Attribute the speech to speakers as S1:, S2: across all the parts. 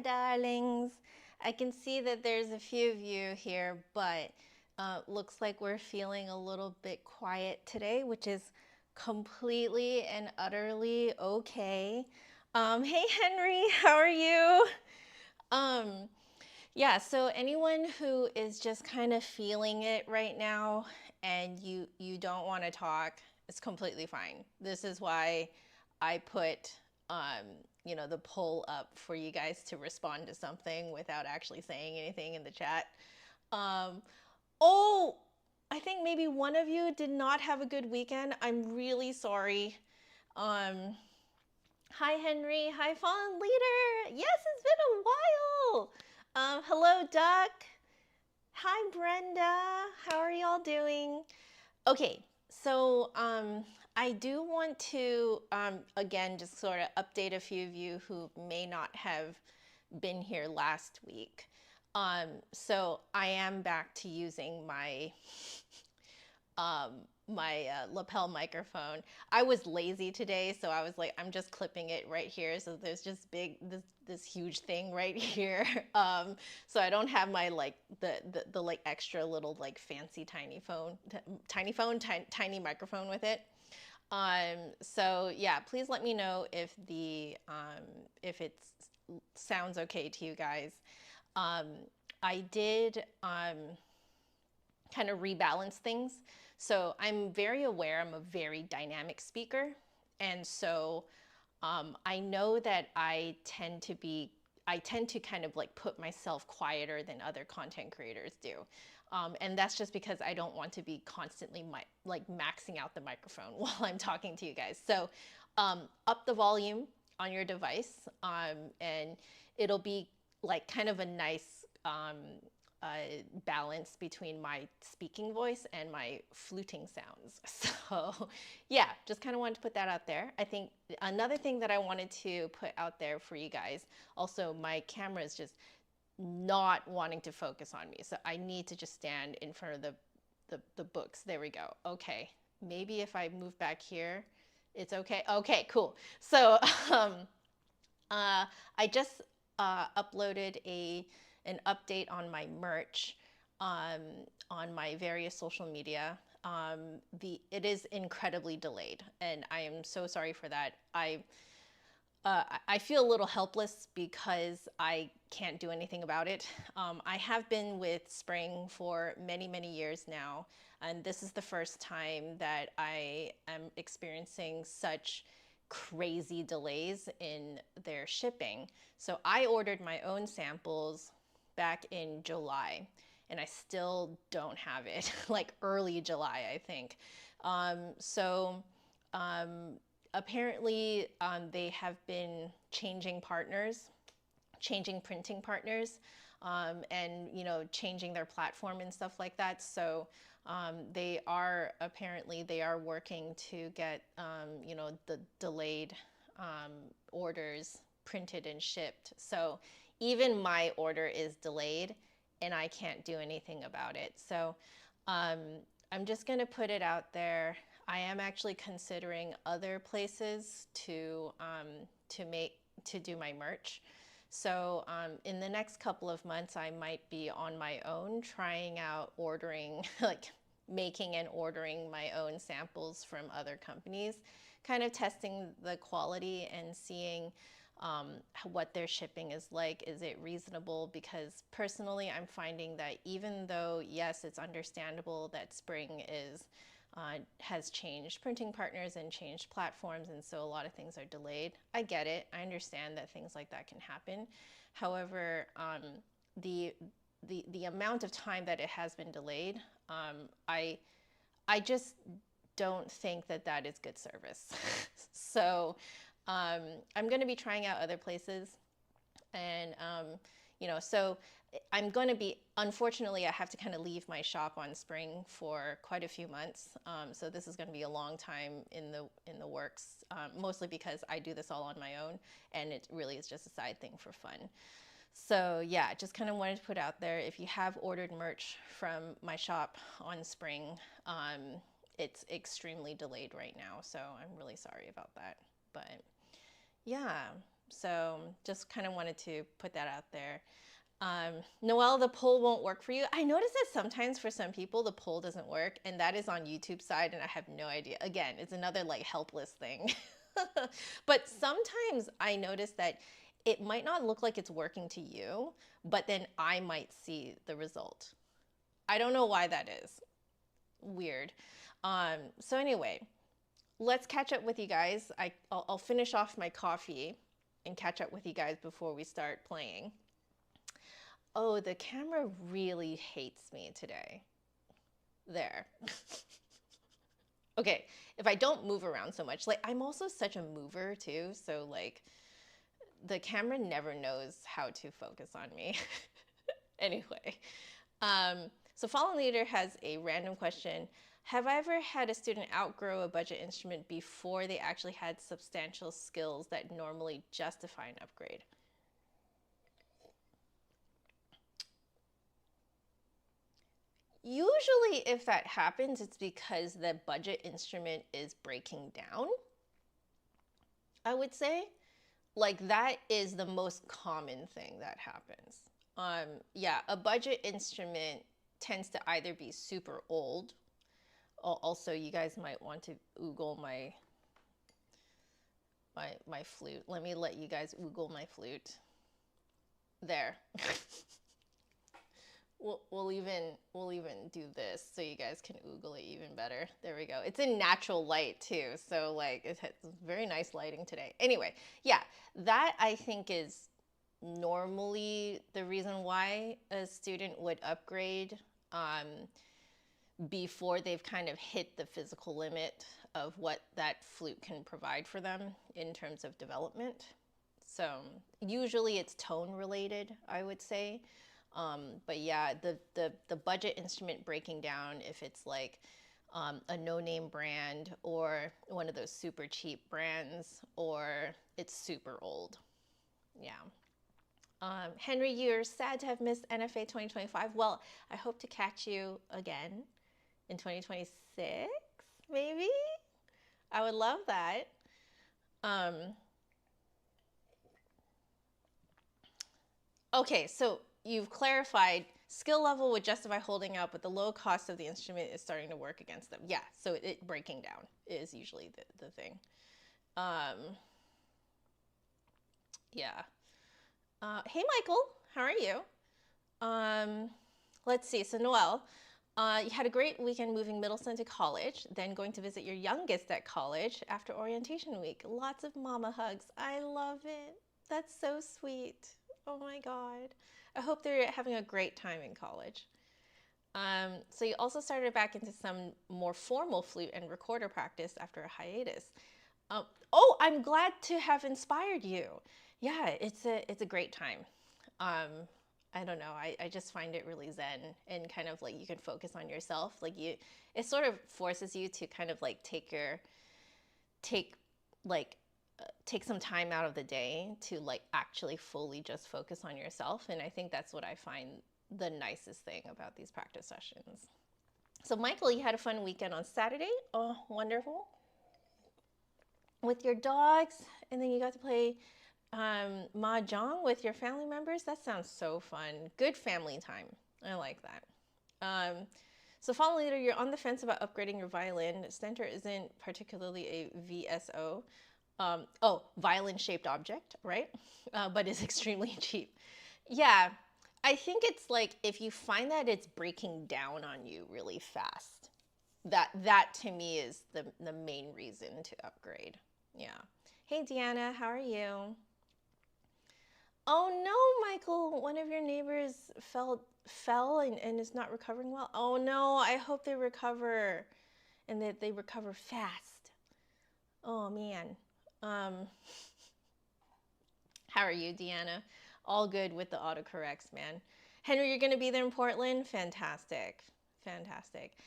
S1: darlings. I can see that there's a few of you here, but looks like we're feeling a little bit quiet today, which is completely and utterly okay. Hey Henry, how are you? Um, yeah, so anyone who is just kind of feeling it right now and you don't want to talk, it's completely fine. This is why I put the poll up for you guys to respond to something without actually saying anything in the chat. Um, oh, I think maybe one of you did not have a good weekend. I'm really sorry. Um, Hi Henry, hi Fallen Leader. Yes, it's been a while. Hello Duck. Hi Brenda. How are y'all doing? Okay, so I do want to again just sort of update a few of you who may not have been here last week. So I am back to using my lapel microphone. I was lazy today, so I was like, I'm just clipping it right here. So there's just this huge thing right here. So I don't have my like the like extra little like fancy tiny microphone with it. So yeah, please let me know if if it sounds okay to you guys. I did kind of rebalance things. So I'm very aware I'm a very dynamic speaker. And so I know that I tend to kind of like put myself quieter than other content creators do. And that's just because I don't want to be constantly like maxing out the microphone while I'm talking to you guys. So up the volume on your device and it'll be like kind of a nice balance between my speaking voice and my fluting sounds. So yeah, just kind of wanted to put that out there. I think another thing that I wanted to put out there for you guys, also my camera is just not wanting to focus on me. So I need to just stand in front of the books. There we go. Okay, maybe if I move back here, it's okay. Okay, cool. So I just uploaded an update on my merch on my various social media. It is incredibly delayed, and I am so sorry for that. I feel a little helpless because I can't do anything about it. I have been with Spring for many, many years now, and this is the first time that I am experiencing such crazy delays in their shipping. So I ordered my own samples back in July, and I still don't have it, like early July, I think. So apparently they have been changing partners, changing printing partners, and changing their platform and stuff like that. So they are working to get the delayed orders printed and shipped. So even my order is delayed and I can't do anything about it. So I'm just going to put it out there. I am actually considering other places to do my merch. So in the next couple of months, I might be on my own trying out ordering, like making and ordering my own samples from other companies, kind of testing the quality and seeing what their shipping is like. Is it reasonable? Because personally, I'm finding that even though, yes, it's understandable that Spring has changed printing partners and changed platforms, and so a lot of things are delayed. I get it. I understand that things like that can happen. However, the amount of time that it has been delayed, I just don't think that that is good service. So I'm going to be trying out other places, and so I'm going to be, unfortunately, I have to kind of leave my shop on Spring for quite a few months. So this is going to be a long time in the works, mostly because I do this all on my own, and it really is just a side thing for fun. So yeah, just kind of wanted to put out there, if you have ordered merch from my shop on Spring, it's extremely delayed right now. So I'm really sorry about that. But yeah, So just kind of wanted to put that out there. Noelle, the poll won't work for you. I noticed that sometimes for some people the poll doesn't work, and that is on YouTube side, and I have no idea. Again, it's another like helpless thing. But sometimes I notice that it might not look like it's working to you, but then I might see the result. I don't know why that is. Weird. So anyway, let's catch up with you guys. I'll finish off my coffee and catch up with you guys before we start playing. Oh, the camera really hates me today. There. Okay, if I don't move around so much, like I'm also such a mover too, so like the camera never knows how to focus on me. Anyway, so Fallen Leader has a random question. Have I ever had a student outgrow a budget instrument before they actually had substantial skills that normally justify an upgrade? Usually if that happens, it's because the budget instrument is breaking down, I would say. Like that is the most common thing that happens. Yeah, a budget instrument tends to either be super old. Also, you guys might want to Google my flute. Let me let you guys Google my flute. There. We'll even do this so you guys can Google it even better. There we go. It's in natural light too, so like it's very nice lighting today. Anyway, yeah, that I think is normally the reason why a student would upgrade before they've kind of hit the physical limit of what that flute can provide for them in terms of development. So usually it's tone related, I would say. But yeah, the budget instrument breaking down, if it's like a no-name brand or one of those super cheap brands, or it's super old. Yeah. Henry, you're sad to have missed NFA 2025. Well, I hope to catch you again in 2026, maybe? I would love that. Okay, so you've clarified skill level would justify holding out, but the low cost of the instrument is starting to work against them. Yeah, so it breaking down is usually the thing. Yeah. Hey, Michael, how are you? Let's see. So Noelle, you had a great weekend moving Middleton to college, then going to visit your youngest at college after orientation week. Lots of mama hugs. I love it. That's so sweet. Oh my God. I hope they're having a great time in college. So you also started back into some more formal flute and recorder practice after a hiatus. Oh, I'm glad to have inspired you. Yeah, it's a great time. I don't know. I just find it really zen and kind of like you can focus on yourself. Like it sort of forces you to kind of like take some time out of the day to like actually fully just focus on yourself. And I think that's what I find the nicest thing about these practice sessions. So Michael, you had a fun weekend on Saturday. Oh, wonderful. With your dogs, and then you got to play mahjong with your family members. That sounds so fun. Good family time. I like that. So Fallen Leader, you're on the fence about upgrading your violin. Stentor isn't particularly a VSO. Violin-shaped object, right? But it's extremely cheap. Yeah, I think it's like if you find that it's breaking down on you really fast, that to me is the main reason to upgrade. Yeah. Hey, Deanna, how are you? Oh no, Michael, one of your neighbors fell and is not recovering well. Oh no, I hope they recover and that they recover fast. Oh man. How are you, Deanna? All good with the autocorrects, man. Henry, you're gonna be there in Portland? Fantastic. Fantastic.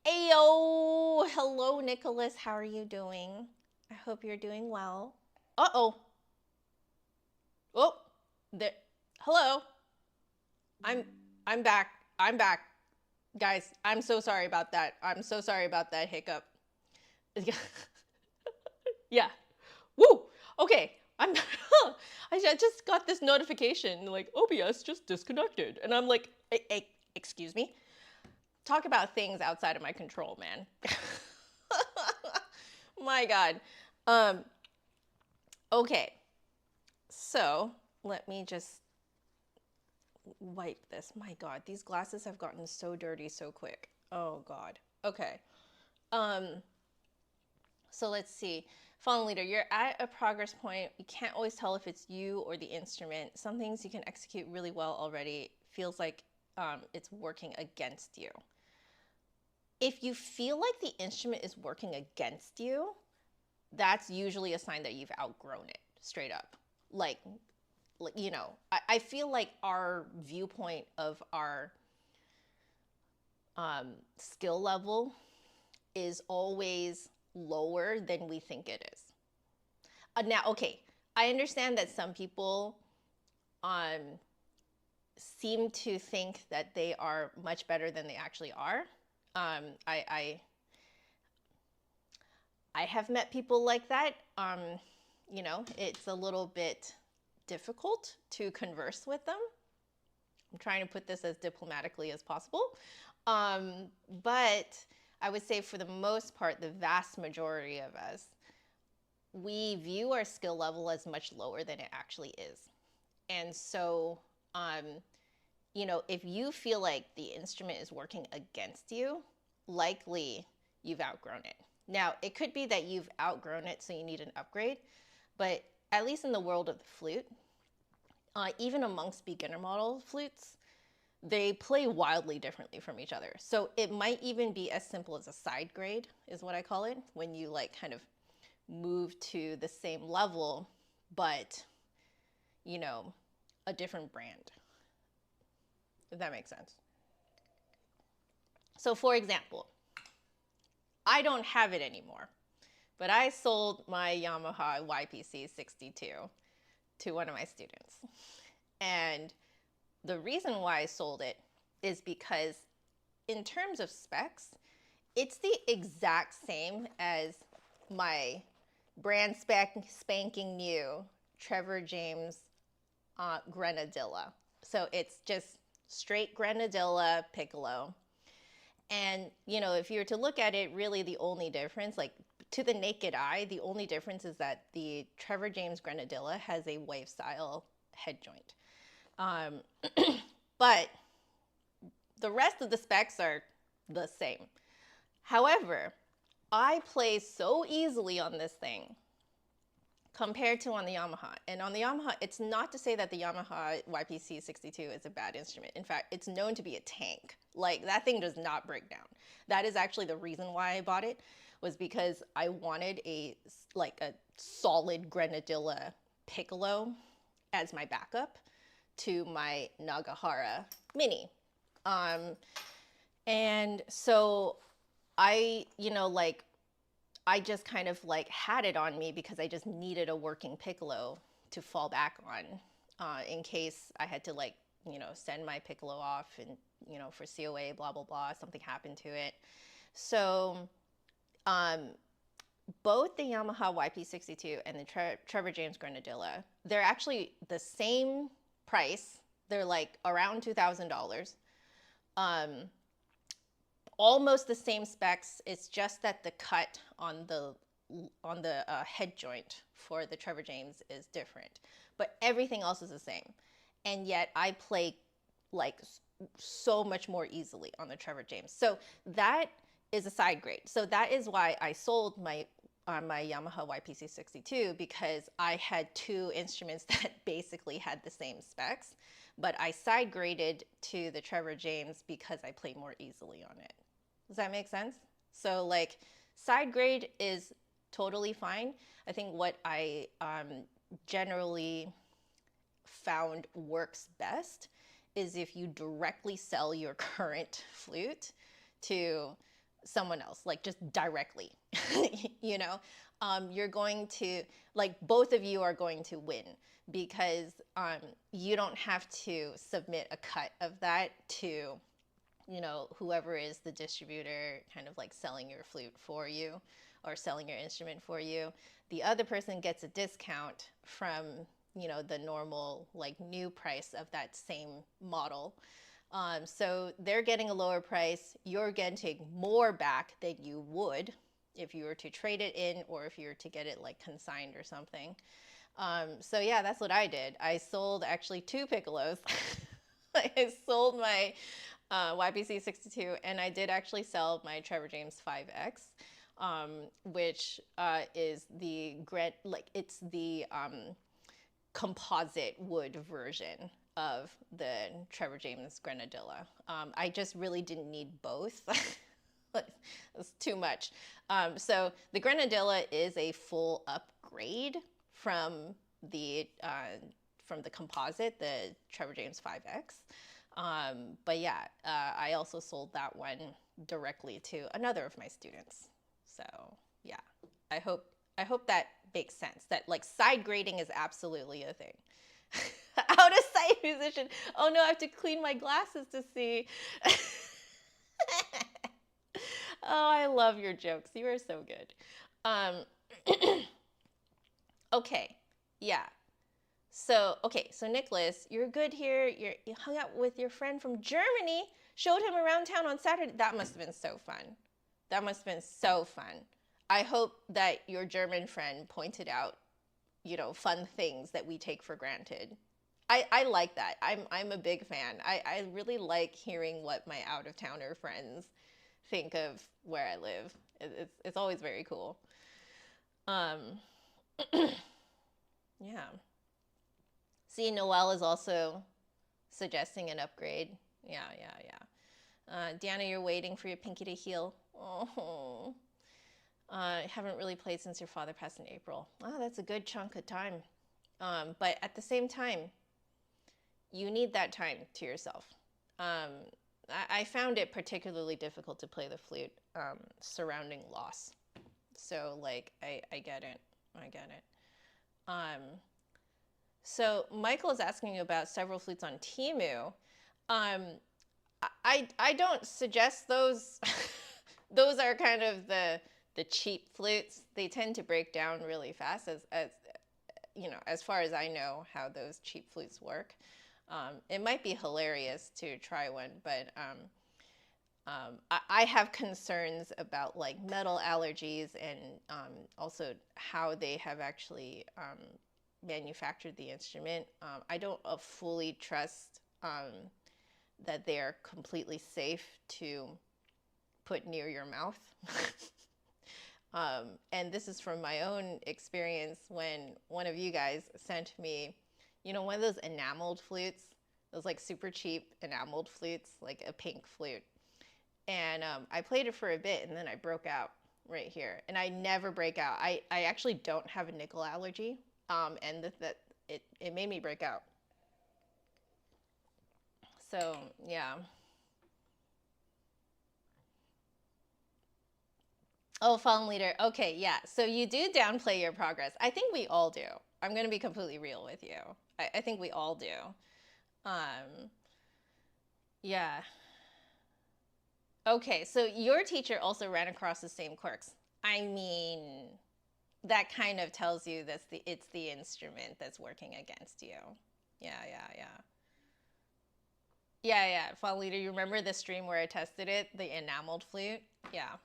S1: Ayo! Hello, Nicholas. How are you doing? I hope you're doing well. Uh-oh. Oh, there. Hello. I'm back. I'm back. Guys, I'm so sorry about that. I'm so sorry about that hiccup. Yeah. Woo! Okay. I'm I just got this notification like OBS just disconnected. And I'm like, excuse me? Talk about things outside of my control, man. My God. Okay. So let me just wipe this. My God, these glasses have gotten so dirty so quick. Oh God. Okay. So let's see. Fallen leader, you're at a progress point. You can't always tell if it's you or the instrument. Some things you can execute really well already. Feels like it's working against you. If you feel like the instrument is working against you, that's usually a sign that you've outgrown it, straight up. Like you know, I feel like our viewpoint of our skill level is always lower than we think it is. Now, okay, I understand that some people seem to think that they are much better than they actually are. I have met people like that. You know, it's a little bit difficult to converse with them. I'm trying to put this as diplomatically as possible. But I would say for the most part, the vast majority of us, we view our skill level as much lower than it actually is. And so, you know, if you feel like the instrument is working against you, likely you've outgrown it. Now, it could be that you've outgrown it, so you need an upgrade, but at least in the world of the flute, even amongst beginner model flutes, they play wildly differently from each other. So it might even be as simple as a side grade, is what I call it, when you like kind of move to the same level, but, you know, a different brand, if that makes sense. So for example, I don't have it anymore, but I sold my Yamaha YPC 62 to one of my students. And the reason why I sold it is because in terms of specs, it's the exact same as my brand spanking new Trevor James Grenadilla. So it's just straight Grenadilla piccolo. And, you know, if you were to look at it, really the only difference, like to the naked eye, the only difference is that the Trevor James Grenadilla has a wave style head joint. But the rest of the specs are the same. However, I play so easily on this thing compared to on the Yamaha. And on the Yamaha, it's not to say that the Yamaha YPC 62 is a bad instrument. In fact, it's known to be a tank. Like, that thing does not break down. That is actually the reason why I bought it, was because I wanted a solid Grenadilla piccolo as my backup to my Nagahara Mini. And so I, you know, like, I just kind of like had it on me because I just needed a working piccolo to fall back on in case I had to, like, you know, send my piccolo off and, you know, for COA, blah, blah, blah, something happened to it. So both the Yamaha YP62 and the Trevor James Grenadilla, they're actually the same price. They're like around $2,000. Almost the same specs. It's just that the cut on the head joint for the Trevor James is different, but everything else is the same. And yet I play like so much more easily on the Trevor James. So that is a side grade. So that is why I sold my Yamaha YPC 62, because I had two instruments that basically had the same specs, but I side graded to the Trevor James because I play more easily on it. Does that make sense? So like side grade is totally fine. I think what I generally found works best is if you directly sell your current flute to someone else, like just directly, you know, you're going to, like, both of you are going to win, because you don't have to submit a cut of that to, you know, whoever is the distributor kind of like selling your flute for you or selling your instrument for you. The other person gets a discount from you know, the normal like new price of that same model. So they're getting a lower price. You're getting more back than you would if you were to trade it in or if you were to get it like consigned or something. So yeah, that's what I did. I sold actually 2 piccolos. I sold my YPC 62 and I did actually sell my Trevor James 5X, which is the it's the composite wood version of the Trevor James Grenadilla. I just really didn't need both. It's too much. So the Grenadilla is a full upgrade from the composite, the Trevor James 5X. But yeah, I also sold that one directly to another of my students. So yeah, I hope that makes sense. That like side grading is absolutely a thing. Out of sight musician. Oh no, I have to clean my glasses to see. Oh, I love your jokes. You are so good. Okay, yeah. So, okay, so Nicholas, you're good here. You hung out with your friend from Germany, showed him around town on Saturday. That must have been so fun. That must have been so fun. I hope that your German friend pointed out, you know, fun things that we take for granted. I like that. I'm a big fan. I really like hearing what my out-of-towner friends think of where I live. It's always very cool. Yeah. See, Noelle is also suggesting an upgrade. Yeah. Deanna, you're waiting for your pinky to heal. Oh. Haven't really played since your father passed in April. Oh, that's a good chunk of time. But at the same time, you need that time to yourself. I found it particularly difficult to play the flute surrounding loss. So, like, I get it. I get it. So Michael is asking you about several flutes on Temu. I don't suggest those. Those are kind of the cheap flutes. They tend to break down really fast, as you know, as far as I know how those cheap flutes work. It might be hilarious to try one, but I have concerns about like metal allergies and also how they have actually manufactured the instrument. I don't fully trust that they are completely safe to put near your mouth. And this is from my own experience when one of you guys sent me, you know, one of those enameled flutes, those like super cheap enameled flutes, like a pink flute. And I played it for a bit and then I broke out right here. And I never break out. I actually don't have a nickel allergy. And it made me break out. So, yeah. Oh, fallen leader. Okay, yeah. So you do downplay your progress. I think we all do. I'm going to be completely real with you. I think we all do. Yeah. Okay, so your teacher also ran across the same quirks. I mean, that kind of tells you that it's the instrument that's working against you. Yeah. Fall leader, you remember the stream where I tested it, the enameled flute? Yeah.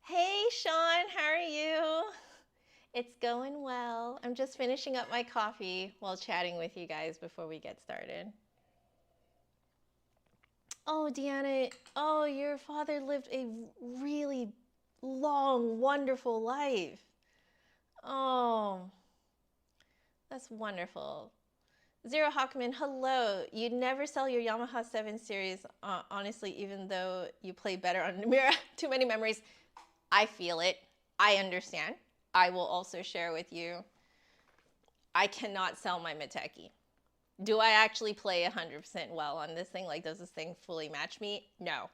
S1: Hey, Sean, how are you? It's going well. I'm just finishing up my coffee while chatting with you guys before we get started. Oh, Deanna, oh, your father lived a really long, wonderful life. Oh, that's wonderful. Zero Hawkman, hello. You'd never sell your Yamaha 7 Series, honestly, even though you play better on Namira. Too many memories. I feel it. I understand. I will also share with you, I cannot sell my Miteki. Do I actually play 100% well on this thing? Like, does this thing fully match me? No.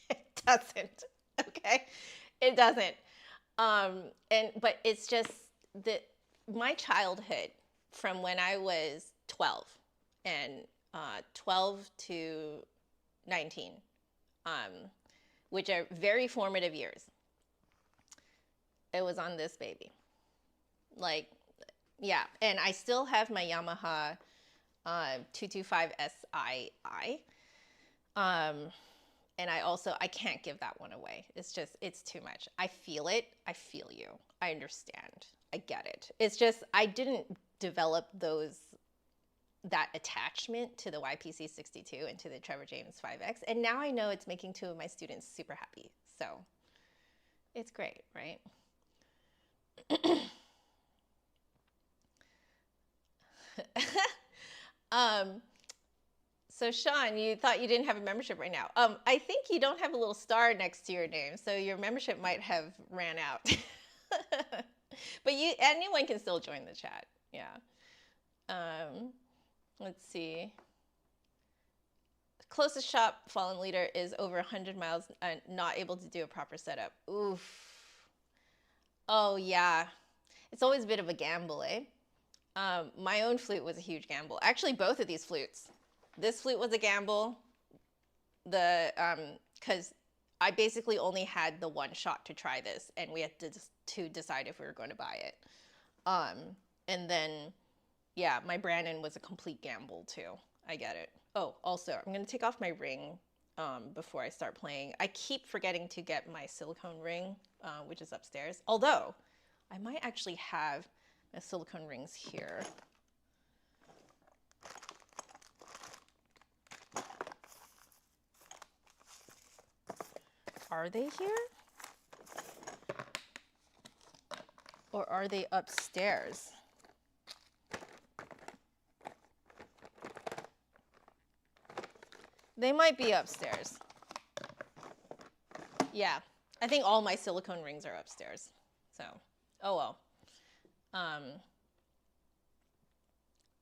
S1: It doesn't. Okay? It doesn't. But it's just that my childhood from when I was 12 and 12 to 19, which are very formative years, it was on this baby. Like, Yeah, and I still have my Yamaha 225 SII. Um, and I can't give that one away. It's too much. I feel it. I feel you. I understand. I get it. It's just, I didn't develop that attachment to the YPC 62 and to the Trevor James 5X. And now I know it's making two of my students super happy. So it's great, right? um, So Sean, you thought you didn't have a membership right now. I think you don't have a little star next to your name, so your membership might have ran out. But anyone can still join the chat. Yeah. Let's see. Closest shop fallen leader is over 100 miles and not able to do a proper setup. Oof. Oh yeah. It's always a bit of a gamble, eh? My own flute was a huge gamble. Actually, both of these flutes. This flute was a gamble. Because I basically only had the one shot to try this, and we had to decide if we were going to buy it. And then, yeah, my Brandon was a complete gamble too. I get it. Oh, also, I'm going to take off my ring before I start playing. I keep forgetting to get my silicone ring, which is upstairs. Although, I might actually have my silicone rings here. Are they here? Or are they upstairs? They might be upstairs. Yeah, I think all my silicone rings are upstairs. So, oh well.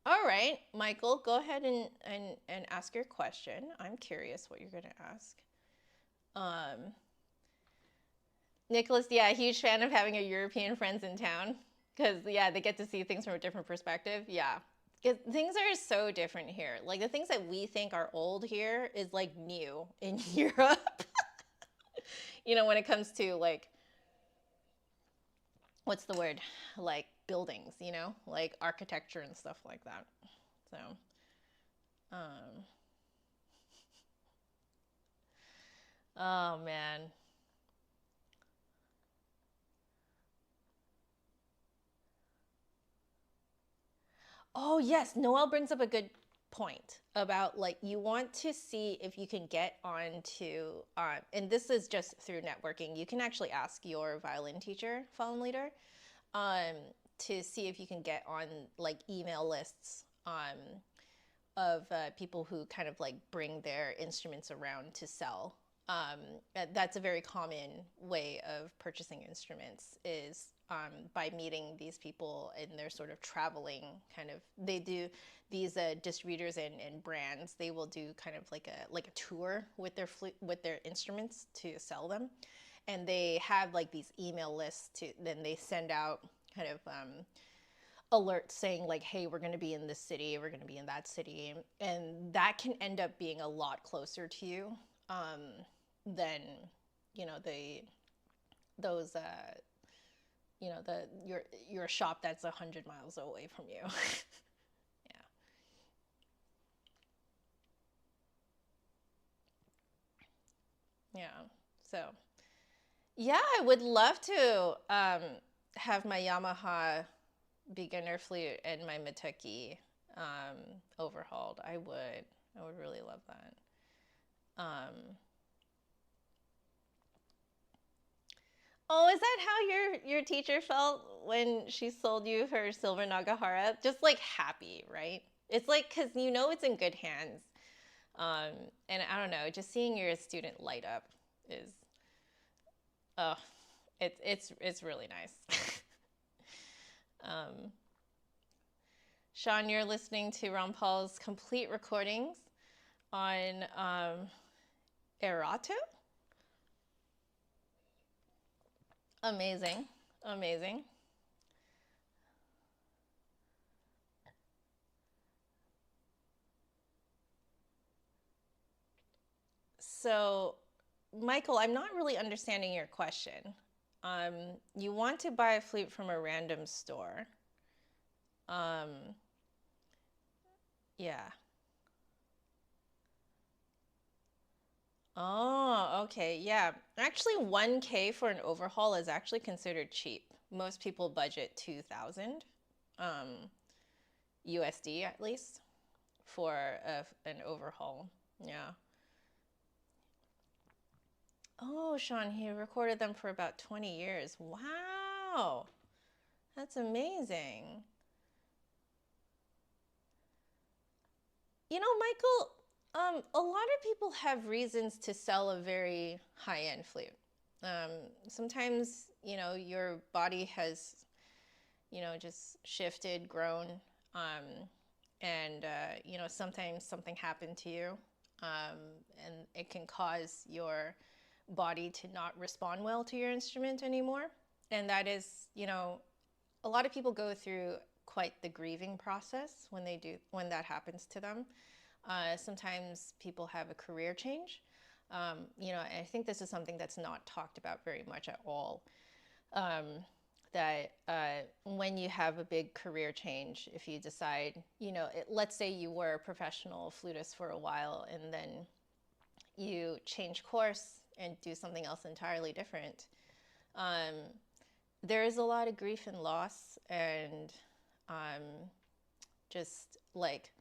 S1: All right, Michael, go ahead and ask your question. I'm curious what you're going to ask. Nicholas, yeah, huge fan of having your European friends in town because, yeah, they get to see things from a different perspective. Yeah, things are so different here. Like the things that we think are old here is like new in Europe. You know, when it comes to like, what's the word? Like buildings, you know, like architecture and stuff like that. So, oh man. Oh yes, Noel brings up a good point about like you want to see if you can get onto and this is just through networking. You can actually ask your violin teacher, fallen leader, to see if you can get on like email lists of people who kind of like bring their instruments around to sell. That's a very common way of purchasing instruments is by meeting these people and they're sort of traveling kind of, they do these distributors and brands, they will do kind of like a tour with their instruments to sell them. And they have like these email lists then they send out kind of alerts saying like, hey, we're going to be in this city, we're going to be in that city. And that can end up being a lot closer to you than, you know, those you know, your shop that's 100 miles away from you. Yeah. Yeah. So, yeah, I would love to have my Yamaha beginner flute and my Mituki overhauled. I would really love that. Oh, is that how your teacher felt when she sold you her silver Nagahara? Just like happy, right? It's like, because you know it's in good hands. And I don't know, just seeing your student light up is, oh, it's really nice. Sean, you're listening to Ron Paul's complete recordings on Erato. Amazing, amazing. So, Michael, I'm not really understanding your question. You want to buy a flute from a random store. Yeah. Oh, okay. Yeah. Actually, 1K for an overhaul is actually considered cheap. Most people budget 2,000 um, USD at least for an overhaul. Yeah. Oh, Sean, he recorded them for about 20 years. Wow. That's amazing. You know, Michael, a lot of people have reasons to sell a very high-end flute. Um, Sometimes, your body has, just shifted, grown, um, and, sometimes something happened to you, um, and it can cause your body to not respond well to your instrument anymore. And that is, a lot of people go through quite the grieving process when that happens to them. Sometimes people have a career change. I think this is something that's not talked about very much at all. Um, that when you have a big career change, if you decide, let's say you were a professional flutist for a while and then you change course and do something else entirely different, um, there is a lot of grief and loss and um, just like,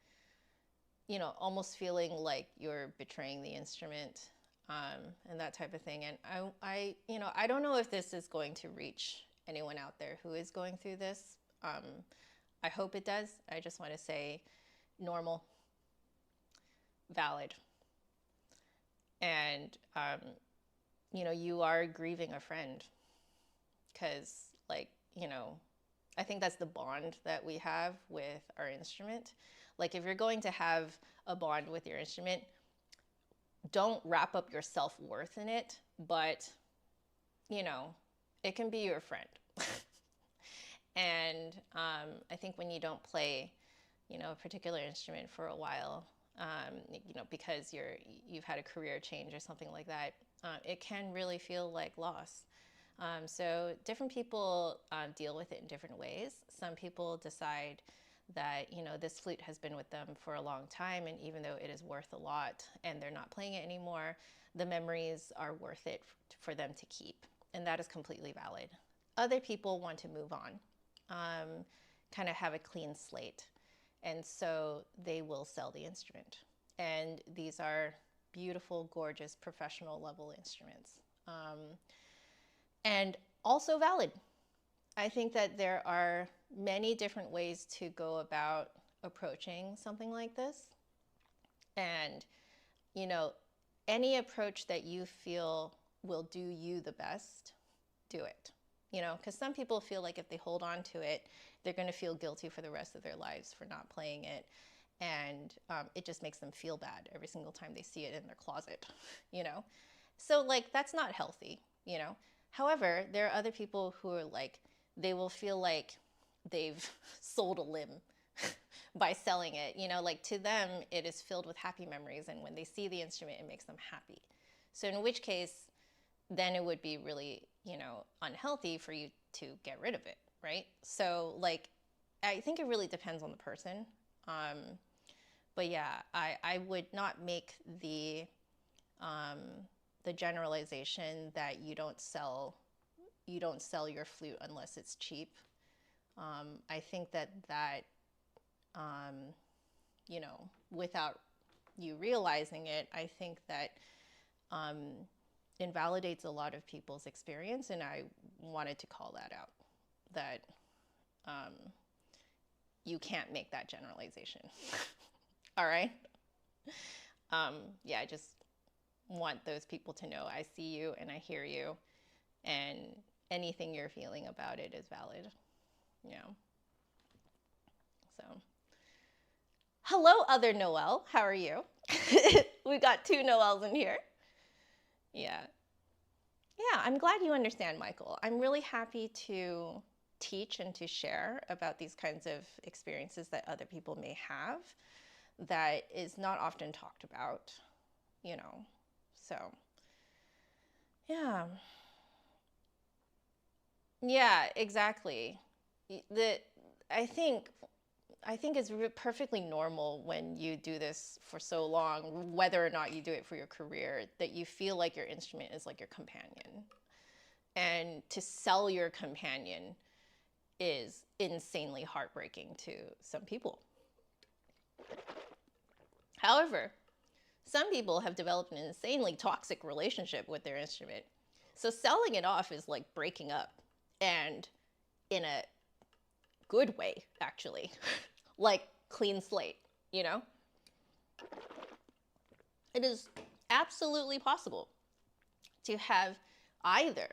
S1: almost feeling like you're betraying the instrument, and that type of thing. And I don't know if this is going to reach anyone out there who is going through this. I hope it does. I just want to say normal, valid. And, you are grieving a friend because, like, I think that's the bond that we have with our instrument. Like, if you're going to have a bond with your instrument, don't wrap up your self-worth in it, but, it can be your friend. And I think when you don't play, a particular instrument for a while, because you've had a career change or something like that, it can really feel like loss. So different people deal with it in different ways. Some people decide that, this flute has been with them for a long time, and even though it is worth a lot and they're not playing it anymore, the memories are worth it for them to keep. And that is completely valid. Other people want to move on, kind of have a clean slate. And so they will sell the instrument. And these are beautiful, gorgeous, professional level instruments. And also valid. I think that there are many different ways to go about approaching something like this. And, any approach that you feel will do you the best, do it. Because some people feel like if they hold on to it, they're going to feel guilty for the rest of their lives for not playing it. And it just makes them feel bad every single time they see it in their closet, So, like, that's not healthy, However, there are other people who are like, they will feel like they've sold a limb by selling it. Like, to them, it is filled with happy memories. And when they see the instrument, it makes them happy. So in which case, then it would be really, unhealthy for you to get rid of it, right? So, like, I think it really depends on the person. But yeah, I would not make the generalization that you don't sell your flute unless it's cheap. I think that without you realizing it, I think that invalidates a lot of people's experience, and I wanted to call that out, that you can't make that generalization. All right? Yeah, I just want those people to know I see you and I hear you, and anything you're feeling about it is valid. So, hello, other Noel. How are you? We got 2 Noels in here. Yeah. Yeah, I'm glad you understand, Michael. I'm really happy to teach and to share about these kinds of experiences that other people may have that is not often talked about, So, yeah. Yeah, exactly. I think I think it's perfectly normal when you do this for so long, whether or not you do it for your career, that you feel like your instrument is like your companion. And to sell your companion is insanely heartbreaking to some people. However, some people have developed an insanely toxic relationship with their instrument. So selling it off is like breaking up, and in a good way, actually. Like clean slate, you know? It is absolutely possible to have either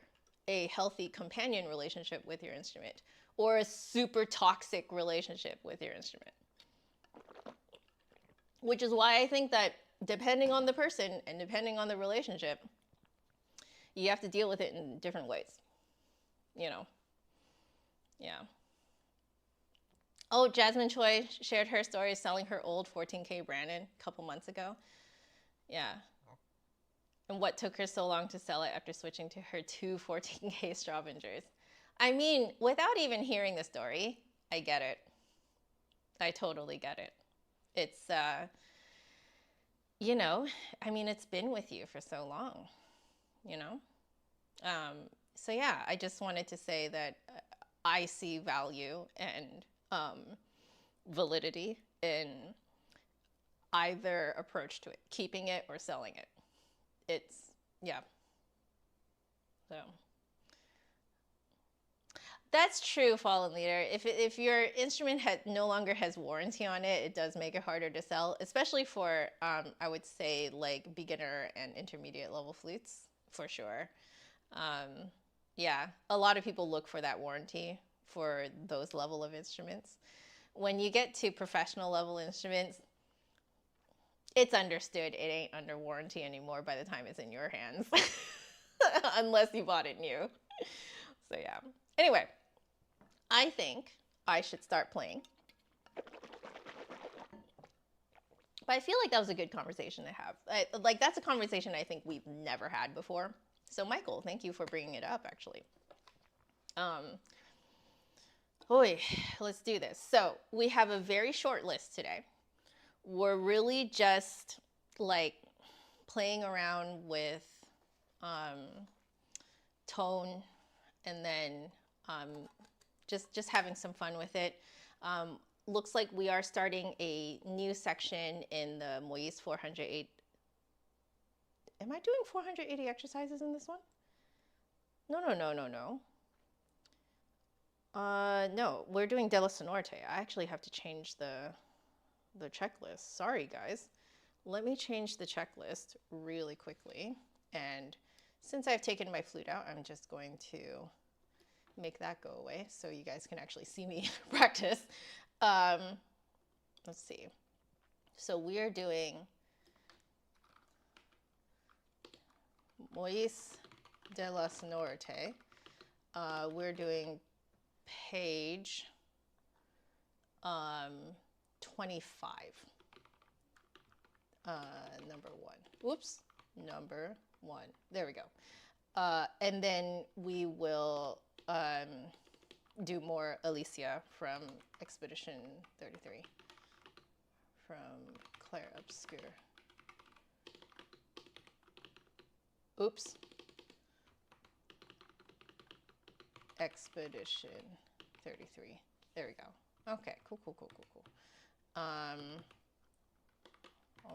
S1: a healthy companion relationship with your instrument or a super toxic relationship with your instrument. Which is why I think that depending on the person and depending on the relationship, you have to deal with it in different ways, you know? Yeah. Oh, Jasmine Choi shared her story selling her old 14K Brandon a couple months ago. Yeah. And what took her so long to sell it after switching to her two 14K Stravengers. I mean, without even hearing the story, I get it. I totally get it. It's, you know, I mean, it's been with you for so long, you know? So yeah, I just wanted to say that I see value and validity in either approach to it, keeping it or selling it. It's, yeah. So that's true, Fallen Leader. If your instrument no longer has warranty on it, it does make it harder to sell, especially for, I would say, like beginner and intermediate level flutes, for sure. Yeah, a lot of people look for that warranty for those level of instruments. When you get to professional level instruments, it's understood it ain't under warranty anymore by the time it's in your hands. Unless you bought it new. So yeah. Anyway, I think I should start playing. But I feel like that was a good conversation to have. Like, that's a conversation I think we've never had before. So Michael, thank you for bringing it up, actually. Boy, let's do this. So we have a very short list today. We're really just like playing around with tone, and then just having some fun with it. Looks like we are starting a new section in the Moise 408. Am I doing 480 exercises in this one? No. No, we're doing De La Sonorte. I actually have to change the checklist. Sorry, guys. Let me change the checklist really quickly. And since I've taken my flute out, I'm just going to make that go away so you guys can actually see me practice. Let's see. So we are doing Moise de la Sonorite. We're doing page 25. Number 1. Whoops. Number 1. There we go. And then we will do more Alicia from Expedition 33. From Claire Obscure. Oops. Expedition 33. There we go. Okay, cool. I'll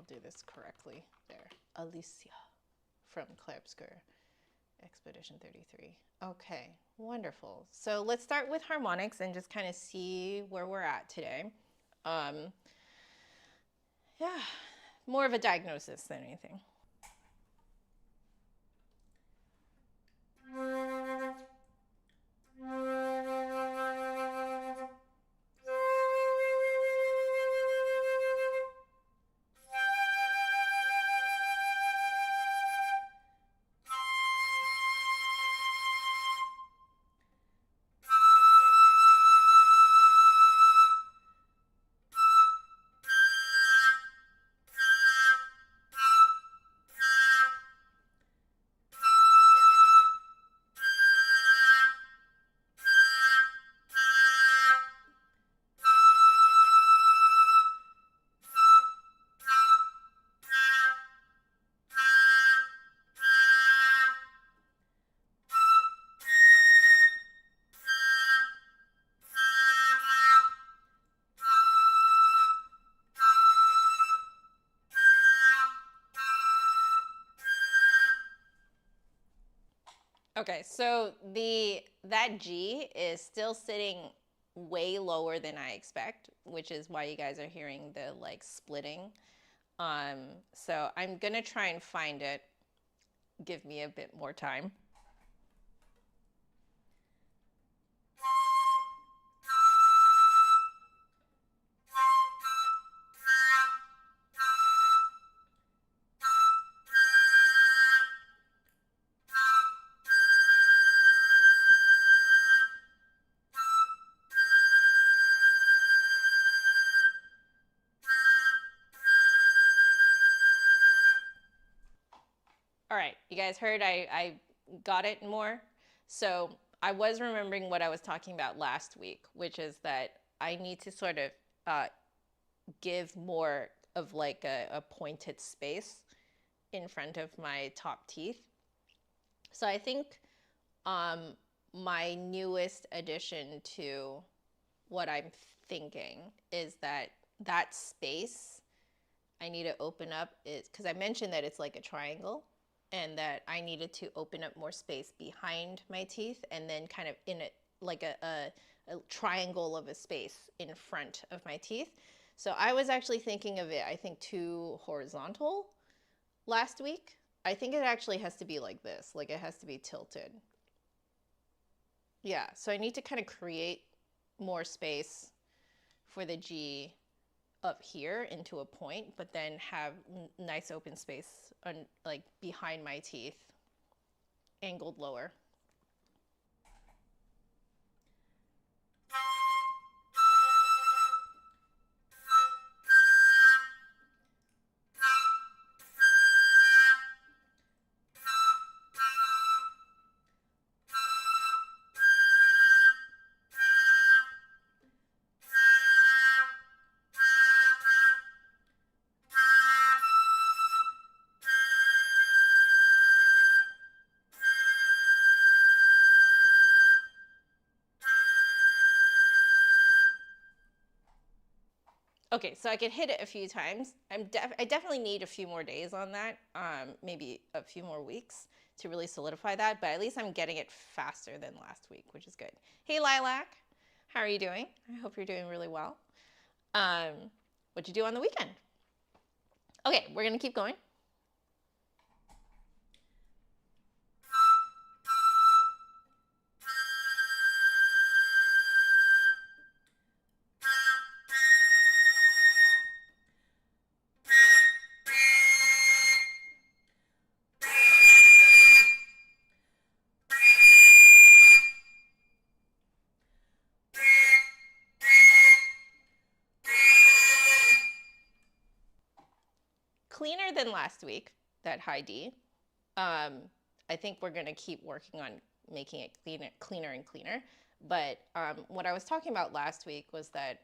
S1: do this correctly there. Alicia from Claire Obscure, Expedition 33. Okay, wonderful. So let's start with harmonics and just kind of see where we're at today. Yeah, more of a diagnosis than anything. Okay, so that G is still sitting way lower than I expect, which is why you guys are hearing the like splitting. So I'm gonna try and find it. Give me a bit more time. All right, you guys heard I got it more. So I was remembering what I was talking about last week, which is that I need to sort of give more of like a pointed space in front of my top teeth. So I think my newest addition to what I'm thinking is that that space I need to open up is because I mentioned that it's like a triangle and that I needed to open up more space behind my teeth and then kind of in it like a triangle of a space in front of my teeth. So I was actually thinking of it, I think, too horizontal last week. I think it actually has to be like this, like it has to be tilted. Yeah, so I need to kind of create more space for the G up here into a point, but then have nice open space on, like behind my teeth, angled lower. Okay, so I could hit it a few times. I definitely need a few more days on that, maybe a few more weeks to really solidify that, but at least I'm getting it faster than last week, which is good. Hey, Lilac, how are you doing? I hope you're doing really well. What'd you do on the weekend? Okay, we're gonna keep going. Cleaner than last week, that high D. I think we're going to keep working on making it cleaner and cleaner. But what I was talking about last week was that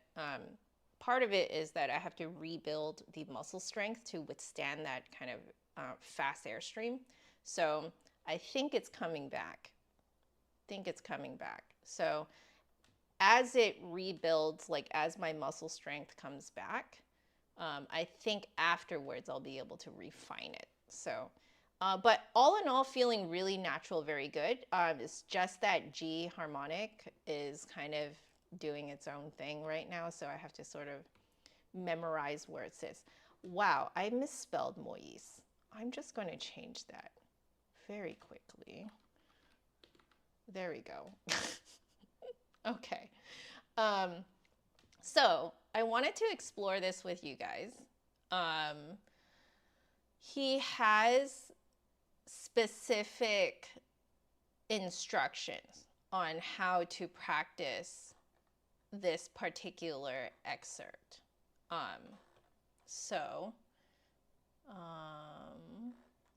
S1: part of it is that I have to rebuild the muscle strength to withstand that kind of fast airstream. So I think it's coming back. So as it rebuilds, like as my muscle strength comes back, I think afterwards I'll be able to refine it. So, but all in all, feeling really natural, very good. It's just that G harmonic is kind of doing its own thing right now, so I have to sort of memorize where it sits. Wow, I misspelled Moise. I'm just going to change that very quickly. There we go. Okay. So I wanted to explore this with you guys. He has specific instructions on how to practice this particular excerpt. So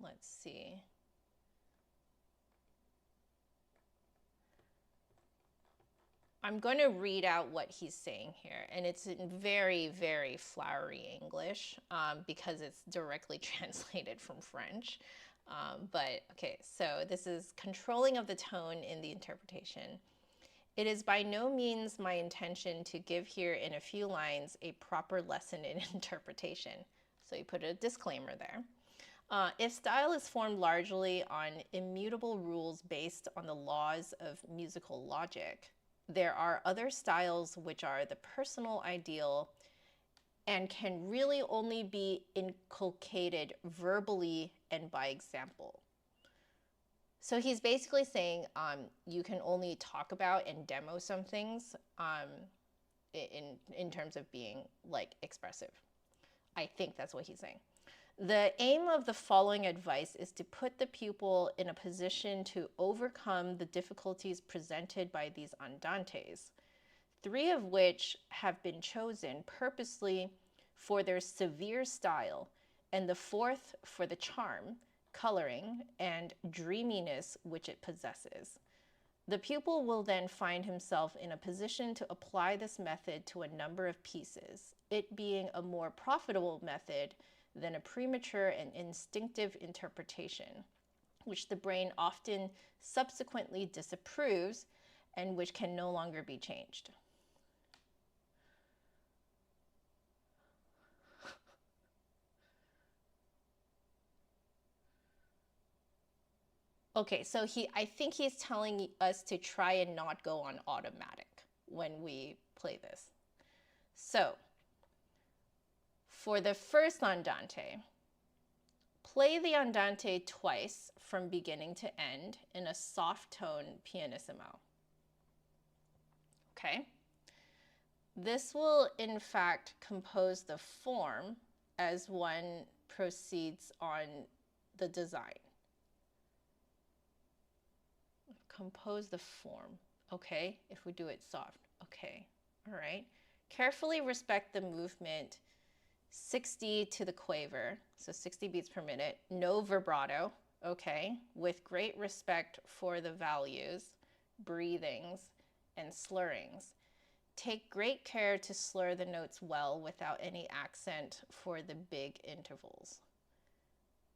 S1: let's see. I'm going to read out what he's saying here, and it's in very, very flowery English because it's directly translated from French. But okay, so this is controlling of the tone in the interpretation. It is by no means my intention to give here in a few lines a proper lesson in interpretation. So you put a disclaimer there. If style is formed largely on immutable rules based on the laws of musical logic, there are other styles which are the personal ideal and can really only be inculcated verbally and by example. So he's basically saying you can only talk about and demo some things in terms of being like expressive. I think that's what he's saying. The aim of the following advice is to put the pupil in a position to overcome the difficulties presented by these andantes, 3 of which have been chosen purposely for their severe style, and the 4th for the charm, coloring, and dreaminess which it possesses. The pupil will then find himself in a position to apply this method to a number of pieces, it being a more profitable method than a premature and instinctive interpretation, which the brain often subsequently disapproves and which can no longer be changed. Okay, so I think he's telling us to try and not go on automatic when we play this. So, for the first andante, play the andante twice from beginning to end in a soft tone pianissimo. Okay? This will, in fact, compose the form as one proceeds on the design. Compose the form. Okay, if we do it soft. Okay, all right. Carefully respect the movement 60 to the quaver, so 60 beats per minute, no vibrato, okay, with great respect for the values, breathings, and slurrings. Take great care to slur the notes well without any accent for the big intervals.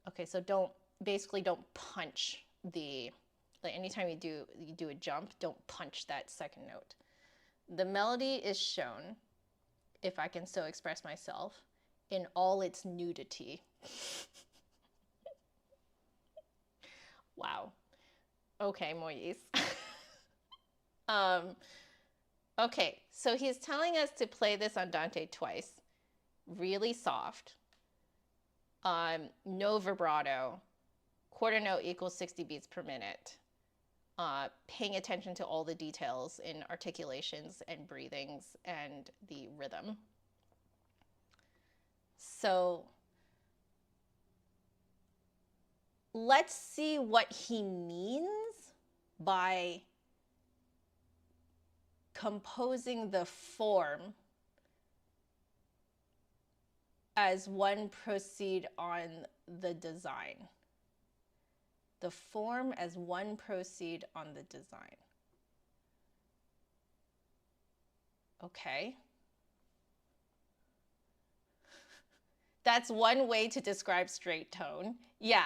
S1: Okay, so basically don't punch the, like anytime you do a jump, don't punch that second note. The melody is shown, if I can so express myself, in all its nudity. Wow. Okay, Moise. Okay, so he's telling us to play this andante twice, really soft, no vibrato, quarter note equals 60 beats per minute, paying attention to all the details in articulations and breathings and the rhythm. So let's see what he means by composing the form as one proceed on the design. The form as one proceed on the design. Okay. That's one way to describe straight tone. Yeah.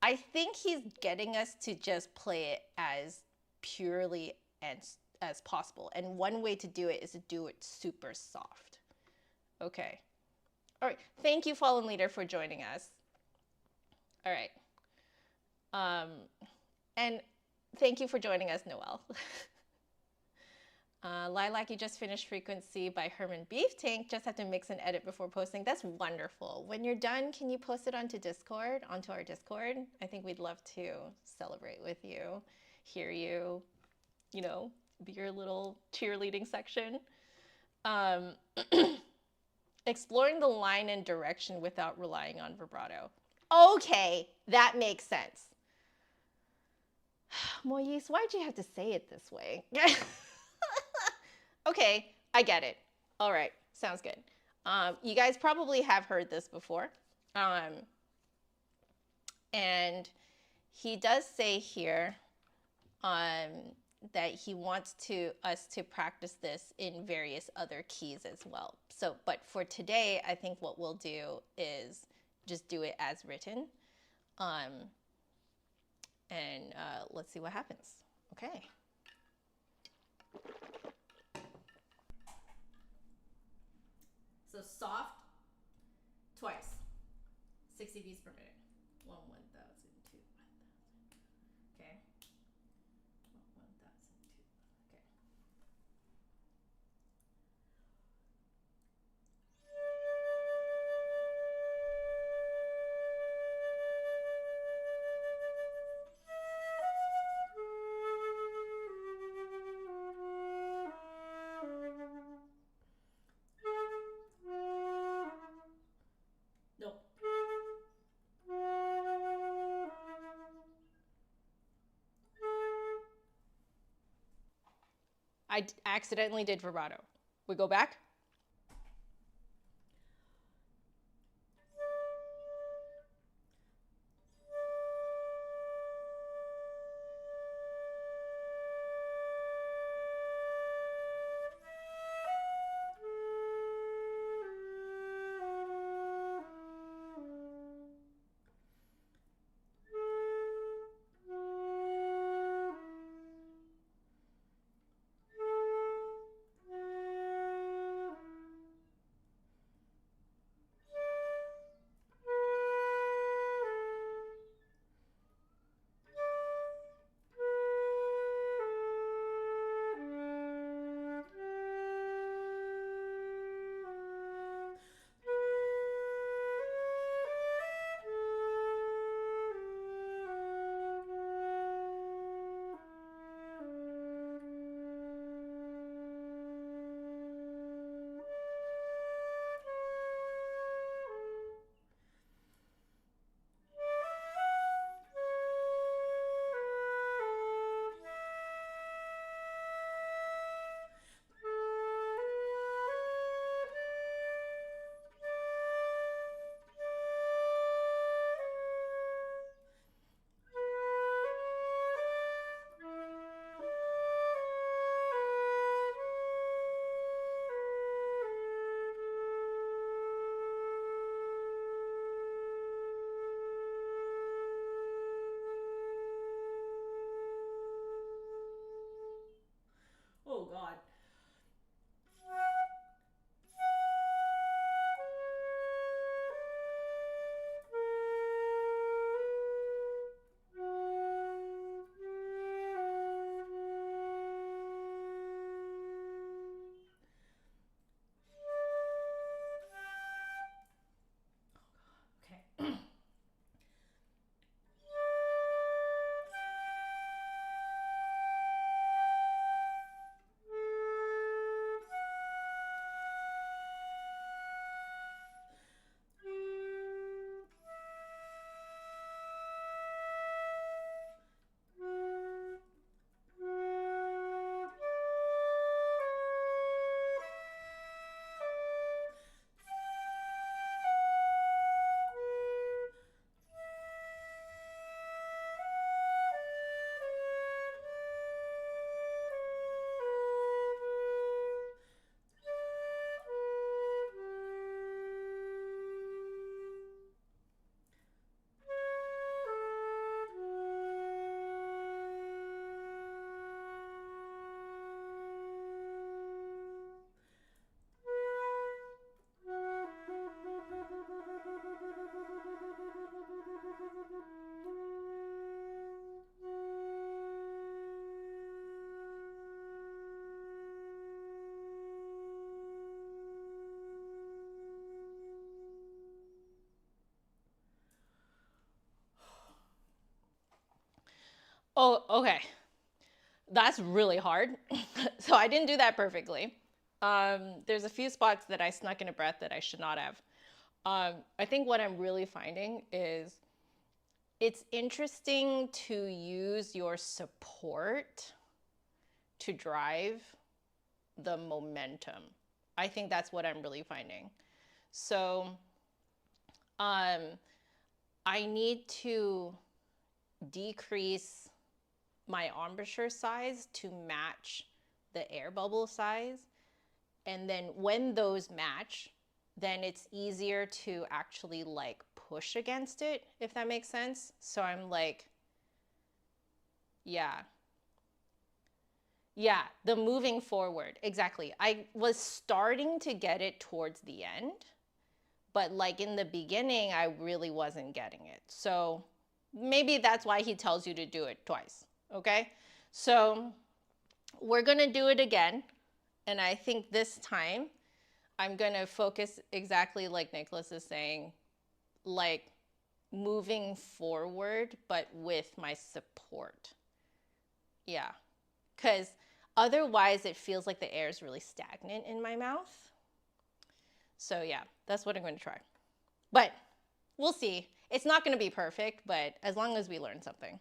S1: I think he's getting us to just play it as purely as possible. And one way to do it is to do it super soft. Okay. All right. Thank you, Fallen Leader, for joining us. All right. And thank you for joining us, Noel. Lilac, you just finished Frequency by Herman Beef Tank. Just have to mix and edit before posting. That's wonderful. When you're done, can you post it onto Discord, onto our Discord? I think we'd love to celebrate with you, hear you, you know, be your little cheerleading section. Exploring the line and direction without relying on vibrato. Okay, that makes sense. Moise, why'd you have to say it this way? Okay, I get it. All right, sounds good. You guys probably have heard this before. And he does say here that he wants us to practice this in various other keys as well. So, but for today, I think what we'll do is just do it as written. And let's see what happens. Okay. So soft, twice, 60 60 beats per minute. 1,000, 2,000. Okay. 1,000, 2,000. Okay. Nope. I accidentally did vibrato. We go back. Oh God. Okay. Oh, okay. That's really hard. So I didn't do that perfectly. There's a few spots that I snuck in a breath that I should not have. I think what I'm really finding is it's interesting to use your support to drive the momentum. I think that's what I'm really finding. So I need to decrease my embouchure size to match the air bubble size. And then when those match, then it's easier to actually like push against it, if that makes sense. So I'm like, yeah. Yeah, the moving forward. Exactly. I was starting to get it towards the end, but like in the beginning, I really wasn't getting it. So maybe that's why he tells you to do it twice. Okay. So we're going to do it again. And I think this time I'm going to focus exactly like Nicholas is saying, like moving forward, but with my support. Yeah. Because otherwise it feels like the air is really stagnant in my mouth. So yeah, that's what I'm going to try. But we'll see. It's not going to be perfect, but as long as we learn something.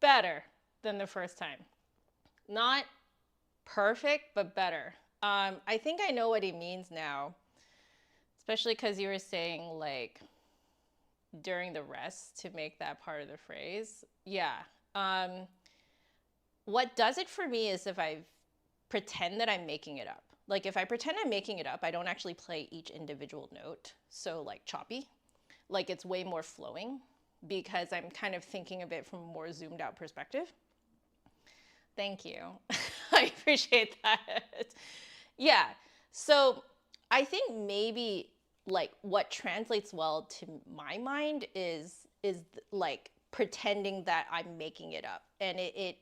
S1: Better than the first time. Not perfect, but better. I think I know what he means now, especially because you were saying like during the rest to make that part of the phrase. Yeah. What does it for me is if I pretend that I'm making it up. Like if I pretend I'm making it up, I don't actually play each individual note. So like choppy, like it's way more flowing because I'm kind of thinking of it from a more zoomed out perspective. Thank you. I appreciate that. Yeah. So I think maybe like what translates well to my mind is like pretending that I'm making it up, and it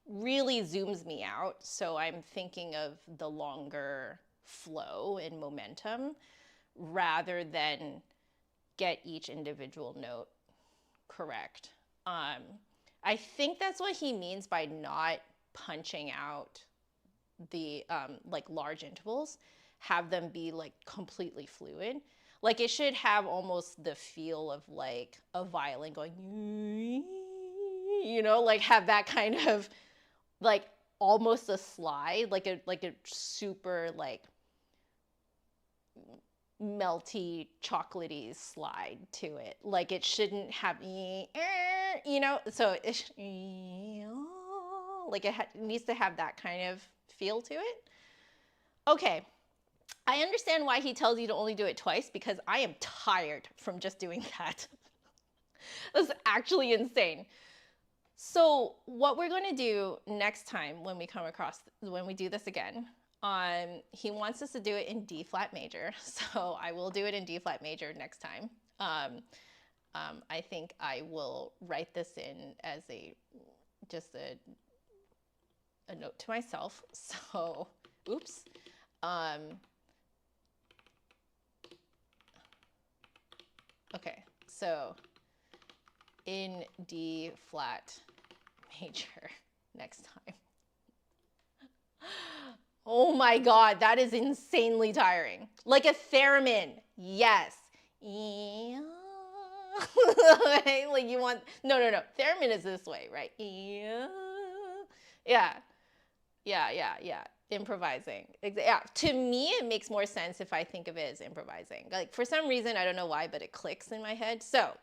S1: really zooms me out. So I'm thinking of the longer flow and momentum rather than get each individual note correct. I think that's what he means by not punching out the like large intervals, have them be like completely fluid. Like it should have almost the feel of like a violin going, you know, like have that kind of like almost a slide, like a super like melty, chocolatey slide to it. Like it shouldn't have, you know, so it, like it needs to have that kind of feel to it. Okay. I understand why he tells you to only do it twice, because I am tired from just doing that. That's actually insane. So what we're going to do next time when we come across, when we do this again, he wants us to do it in D flat major. So I will do it in D flat major next time. I think I will write this in as just a note to myself. So, oops. Okay, so in D flat major next time. Oh my God, that is insanely tiring. Like a theremin, yes. Like you want, no. Theremin is this way, right? Yeah. Improvising. Yeah. To me, it makes more sense if I think of it as improvising. Like for some reason, I don't know why, but it clicks in my head. So,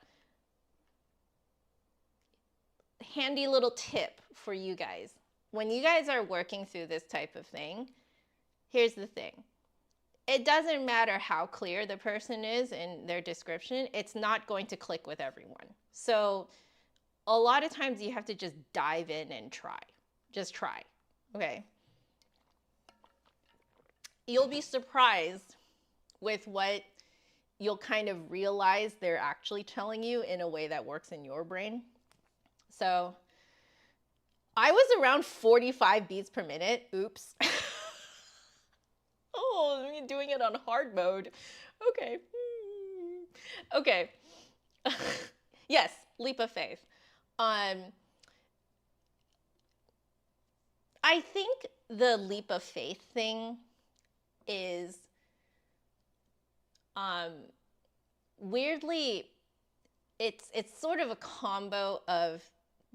S1: handy little tip for you guys. When you guys are working through this type of thing, here's the thing. It doesn't matter how clear the person is in their description, it's not going to click with everyone. So a lot of times you have to just dive in and try. Just try, okay? You'll be surprised with what you'll kind of realize they're actually telling you in a way that works in your brain. So I was around 45 beats per minute. Oops. Oh, I'm doing it on hard mode. Okay. Okay. Yes, leap of faith. I think the leap of faith thing is weirdly, it's sort of a combo of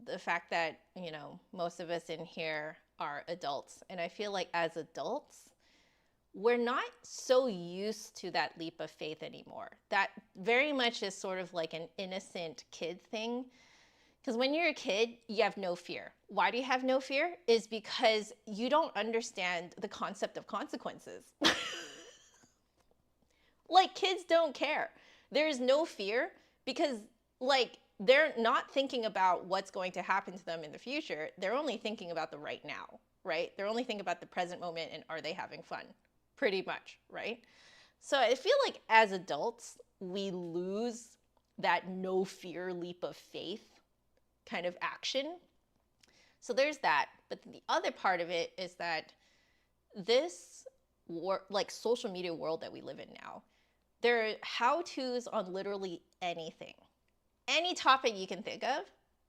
S1: the fact that, you know, most of us in here are adults, and I feel like as adults, we're not so used to that leap of faith anymore. That very much is sort of like an innocent kid thing. Because when you're a kid, you have no fear. Why do you have no fear? Is because you don't understand the concept of consequences. Like kids don't care. There's no fear because like they're not thinking about what's going to happen to them in the future. They're only thinking about the right now, right? They're only thinking about the present moment and are they having fun? Pretty much, right? So I feel like as adults, we lose that no fear leap of faith kind of action. So there's that. But the other part of it is that this like social media world that we live in now, there are how-tos on literally anything. Any topic you can think of,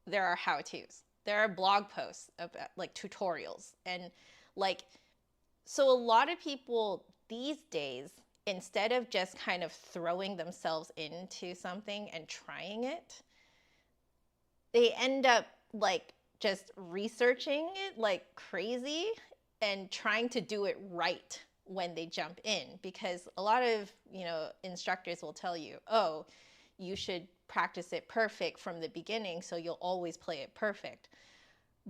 S1: there are how-tos. There are blog posts about like tutorials and like, so a lot of people these days, instead of just kind of throwing themselves into something and trying it, they end up like just researching it like crazy and trying to do it right when they jump in, because a lot of, you know, instructors will tell you, oh, you should practice it perfect from the beginning so you'll always play it perfect.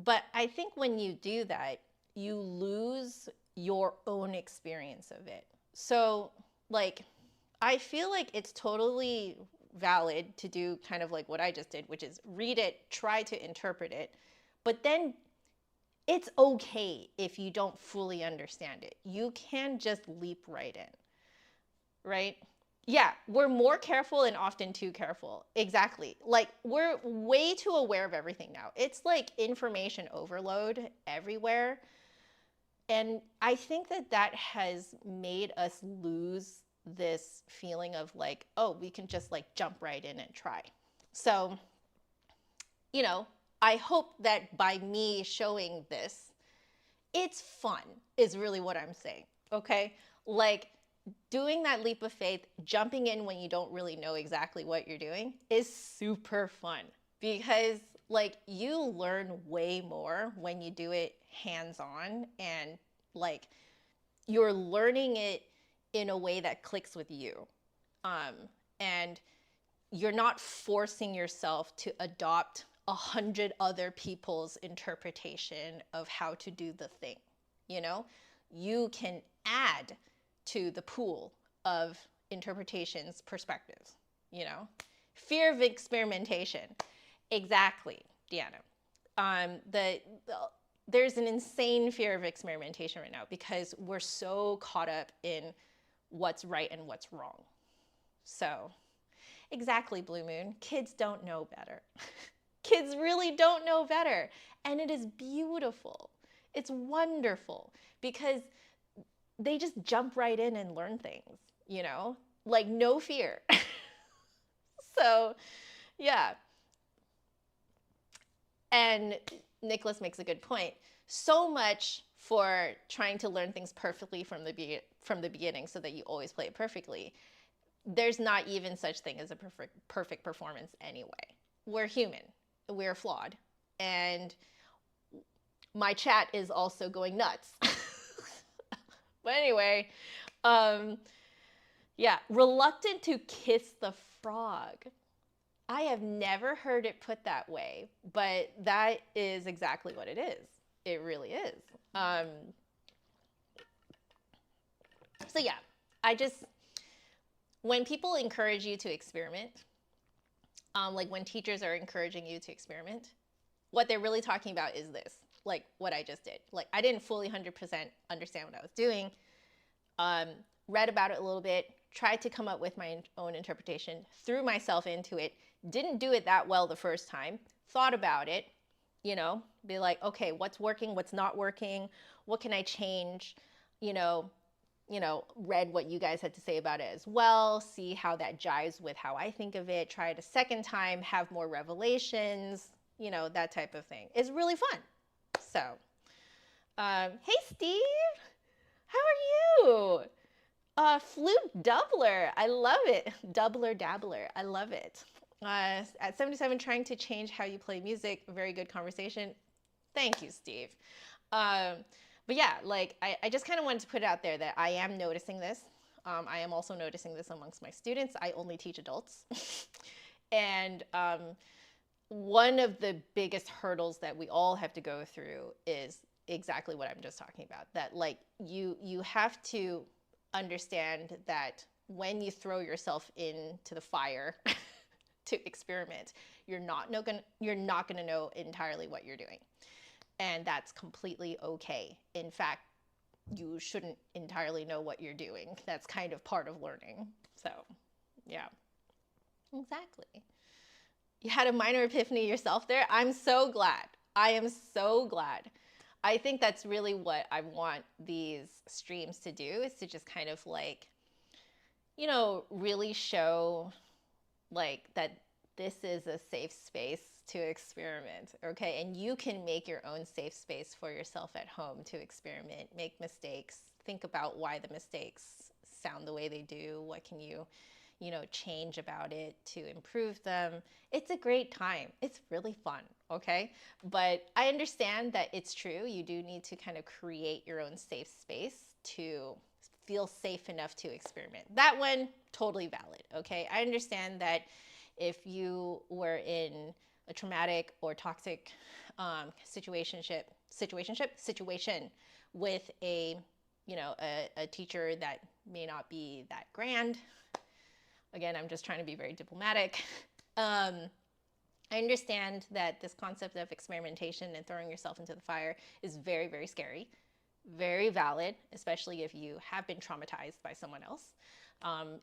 S1: But I think when you do that, you lose your own experience of it. So like, I feel like it's totally valid to do kind of like what I just did, which is read it, try to interpret it, but then it's okay if you don't fully understand it. You can just leap right in, right? Yeah, we're more careful and often too careful. Exactly. Like we're way too aware of everything now. It's like information overload everywhere. And I think that that has made us lose this feeling of like, oh, we can just like jump right in and try. So, you know, I hope that by me showing this, it's fun is really what I'm saying, okay? Like doing that leap of faith, jumping in when you don't really know exactly what you're doing is super fun because like you learn way more when you do it hands-on and like you're learning it in a way that clicks with you, And you're not forcing yourself to adopt 100 other people's interpretation of how to do the thing. You know, you can add to the pool of interpretations, perspectives, you know. Fear of experimentation. Exactly, Deanna. There's an insane fear of experimentation right now because we're so caught up in what's right and what's wrong. So, exactly, Blue Moon. Kids don't know better. Kids really don't know better. And it is beautiful. It's wonderful because they just jump right in and learn things, you know, like no fear. So, yeah. And Nicholas makes a good point. So much for trying to learn things perfectly from the beginning so that you always play it perfectly. There's not even such thing as a perfect performance anyway. We're human. We're flawed. And my chat is also going nuts. But anyway, yeah, reluctant to kiss the frog. I have never heard it put that way, but that is exactly what it is. It really is. So yeah, when people encourage you to experiment, like when teachers are encouraging you to experiment, what they're really talking about is this, like what I just did. Like I didn't fully 100% understand what I was doing, read about it a little bit, tried to come up with my own interpretation, threw myself into it, didn't do it that well the first time, thought about it, you know, be like, okay, what's working, what's not working, what can I change, you know, read what you guys had to say about it as well, see how that jives with how I think of it, try it a second time, have more revelations, you know, that type of thing. It's really fun. So, hey Steve, how are you? Flute doubler, I love it. Doubler dabbler, I love it. At 77, trying to change how you play music, very good conversation. Thank you, Steve. But yeah, like I just kind of wanted to put it out there that I am noticing this. I am also noticing this amongst my students. I only teach adults. And one of the biggest hurdles that we all have to go through is exactly what I'm just talking about. That like you have to understand that when you throw yourself into the fire to experiment, you're not gonna know entirely what you're doing. And that's completely okay. In fact, you shouldn't entirely know what you're doing. That's kind of part of learning. So, yeah. Exactly. You had a minor epiphany yourself there. I'm so glad. I am so glad. I think that's really what I want these streams to do, is to just kind of like, you know, really show like that this is a safe space to experiment, okay? And you can make your own safe space for yourself at home to experiment, make mistakes, think about why the mistakes sound the way they do, what can you know, change about it to improve them. It's a great time. It's really fun, okay? But I understand that it's true. You do need to kind of create your own safe space to feel safe enough to experiment. That one, totally valid, okay? I understand that if you were in a traumatic or toxic situation with a, you know, a teacher that may not be that grand. Again, I'm just trying to be very diplomatic. I understand that this concept of experimentation and throwing yourself into the fire is very, very scary, very valid, especially if you have been traumatized by someone else.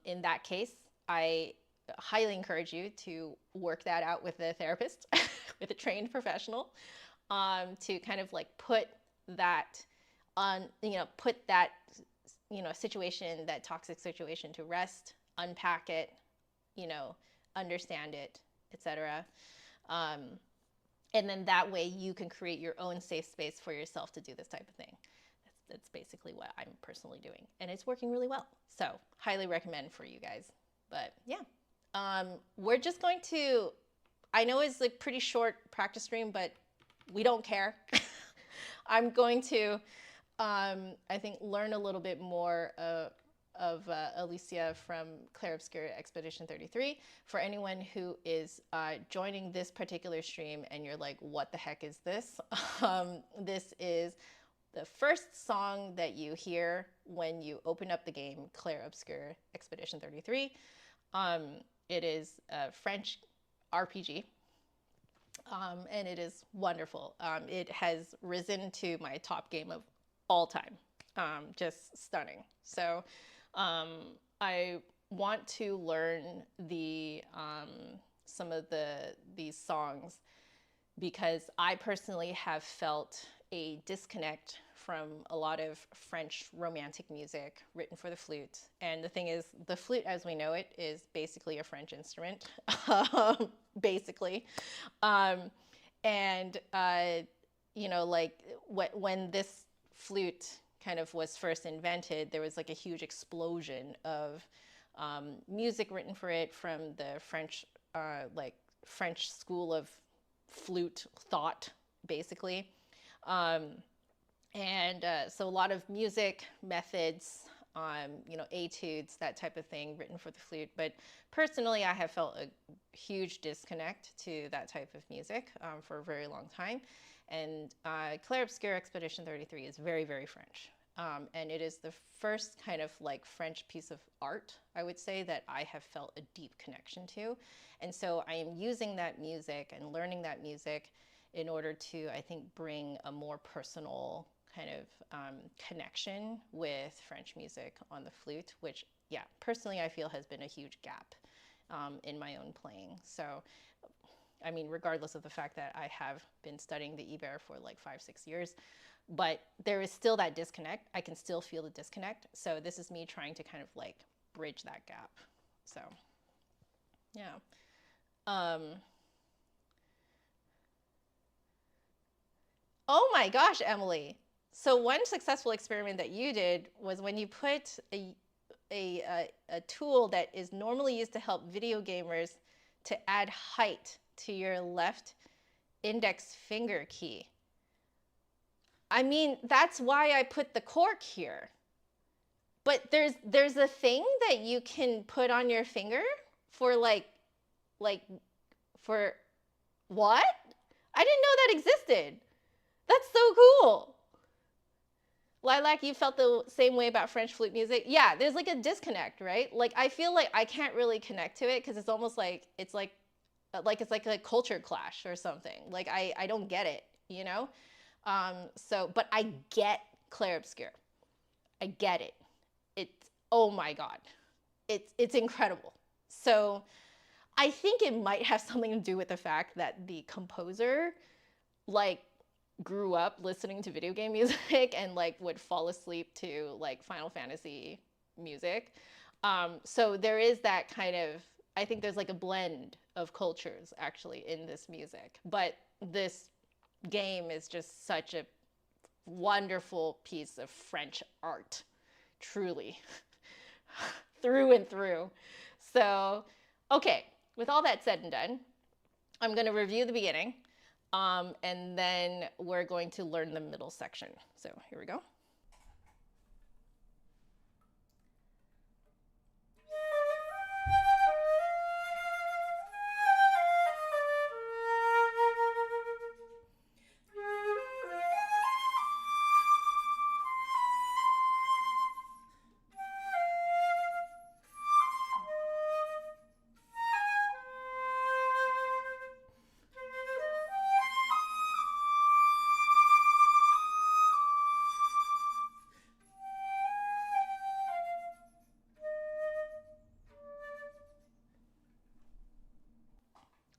S1: In that case, I highly encourage you to work that out with a therapist, with a trained professional, to kind of like put that on, you know, put that, you know, situation, that toxic situation to rest, unpack it, you know, understand it, etc. And then that way you can create your own safe space for yourself to do this type of thing. That's basically what I'm personally doing. And it's working really well. So highly recommend for you guys. But yeah. We're just going to, I know it's a pretty short practice stream, but we don't care. I'm going to, I think, learn a little bit more Alicia from Clair Obscura Expedition 33. For anyone who is joining this particular stream and you're like, what the heck is this? This is the first song that you hear when you open up the game Clair Obscura Expedition 33. It is a French RPG. And it is wonderful. It has risen to my top game of all time. Just stunning. So I want to learn some of these songs because I personally have felt a disconnect from a lot of French romantic music written for the flute. And the thing is, the flute as we know it is basically a French instrument, basically. You know, like when this flute kind of was first invented, there was like a huge explosion of music written for it from the French, French school of flute thought, basically. So a lot of music methods, you know, etudes, that type of thing written for the flute. But personally, I have felt a huge disconnect to that type of music for a very long time. And Clair Obscura Expedition 33 is very, very French. And it is the first kind of like French piece of art, I would say, that I have felt a deep connection to. And so I am using that music and learning that music in order to, I think, bring a more personal kind of connection with French music on the flute, which, yeah, personally I feel has been a huge gap in my own playing. So, I mean, regardless of the fact that I have been studying the Iber for like 5-6 years, but there is still that disconnect. I can still feel the disconnect. So this is me trying to kind of like bridge that gap. So, yeah. Oh my gosh, Emily. So one successful experiment that you did was when you put a tool that is normally used to help video gamers to add height to your left index finger key. I mean, that's why I put the cork here. But there's a thing that you can put on your finger for for what? I didn't know that existed. That's so cool. Lilac, you felt the same way about French flute music? Yeah, there's like a disconnect, right? Like I feel like I can't really connect to it because it's almost like it's like a culture clash or something. Like I don't get it, you know? But I get Clair Obscura. I get it. It's, oh my God. It's incredible. So I think it might have something to do with the fact that the composer like grew up listening to video game music and like would fall asleep to like Final Fantasy music. So there is that kind of, I think there's like a blend of cultures actually in this music. But this game is just such a wonderful piece of French art, truly, through and through. So, okay, with all that said and done, I'm going to review the beginning, and then we're going to learn the middle section. So here we go.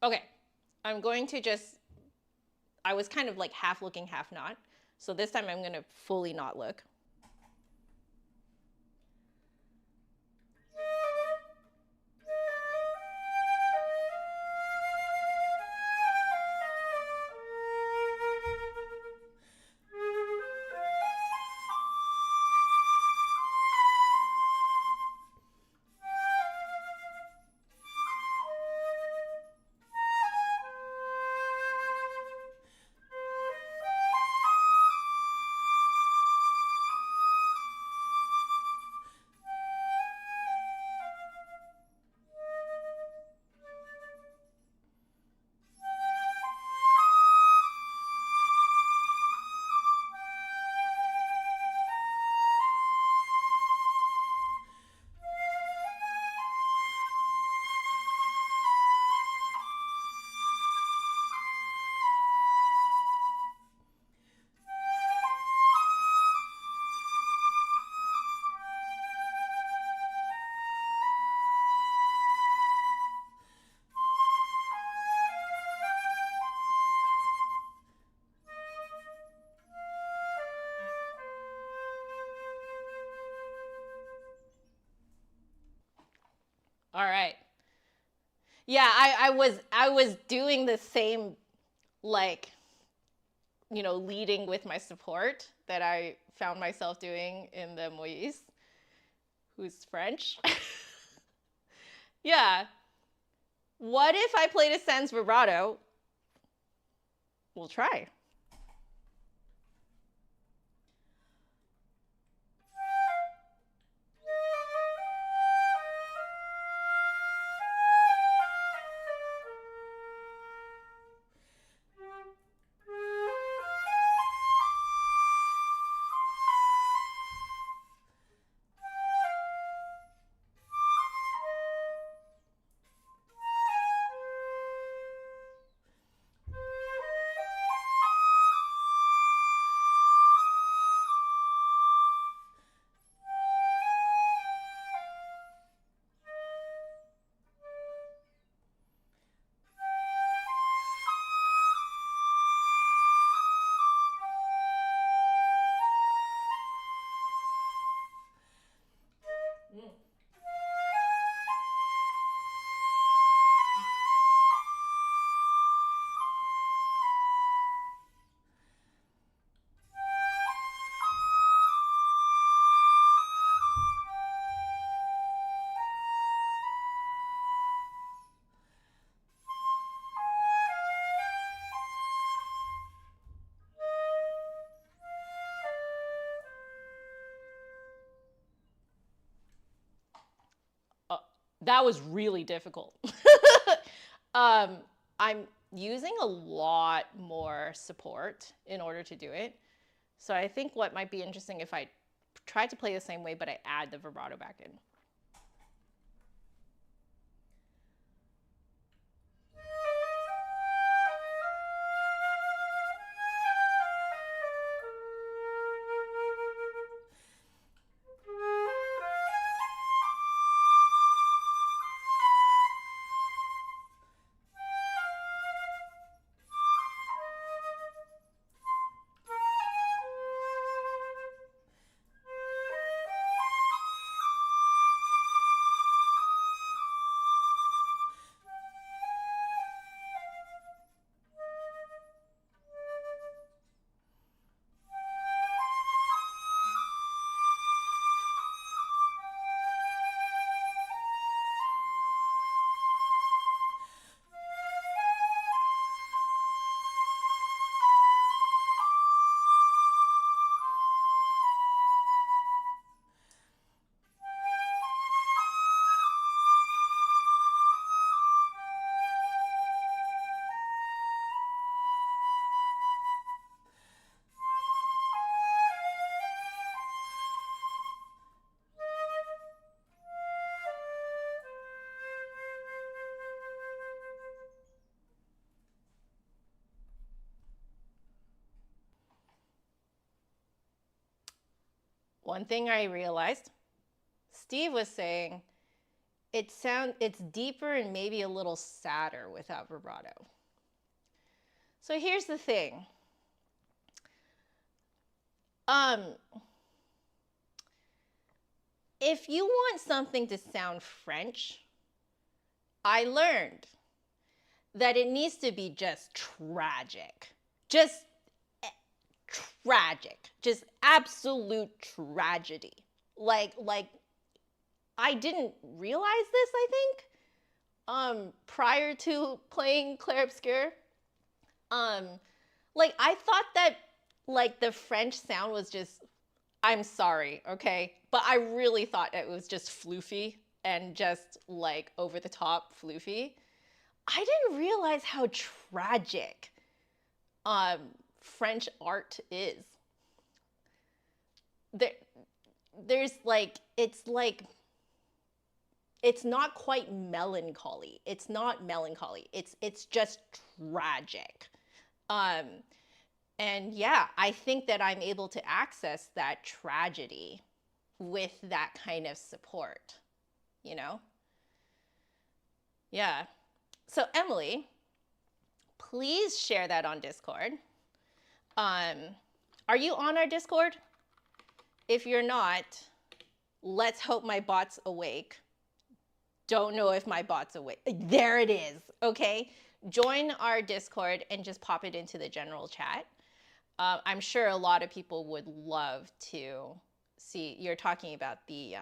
S1: Okay, I'm going to just, I was kind of like half looking, half not. So this time I'm going to fully not look. Yeah, I was doing the same, like, you know, leading with my support that I found myself doing in the Moïse, who's French. Yeah. What if I played a sans vibrato? We'll try. That was really difficult. I'm using a lot more support in order to do it. So I think what might be interesting if I try to play the same way, but I add the vibrato back in. One thing I realized, Steve was saying, it's deeper and maybe a little sadder without vibrato. So here's the thing. If you want something to sound French, I learned that it needs to be just tragic. Just tragic. Just absolute tragedy. Like I didn't realize this, I think, prior to playing Clair Obscur. Like I thought that like the French sound was just, I'm sorry, okay? But I really thought it was just floofy and just like over the top floofy. I didn't realize how tragic French art is. There's like, it's not quite melancholy. It's not melancholy. It's just tragic. And yeah, I think that I'm able to access that tragedy with that kind of support, you know? Yeah. So Emily, please share that on Discord. Are you on our Discord? If you're not, let's hope my bot's awake. Don't know if my bot's awake. There it is. Okay. Join our Discord and just pop it into the general chat. I'm sure a lot of people would love to see. You're talking about the.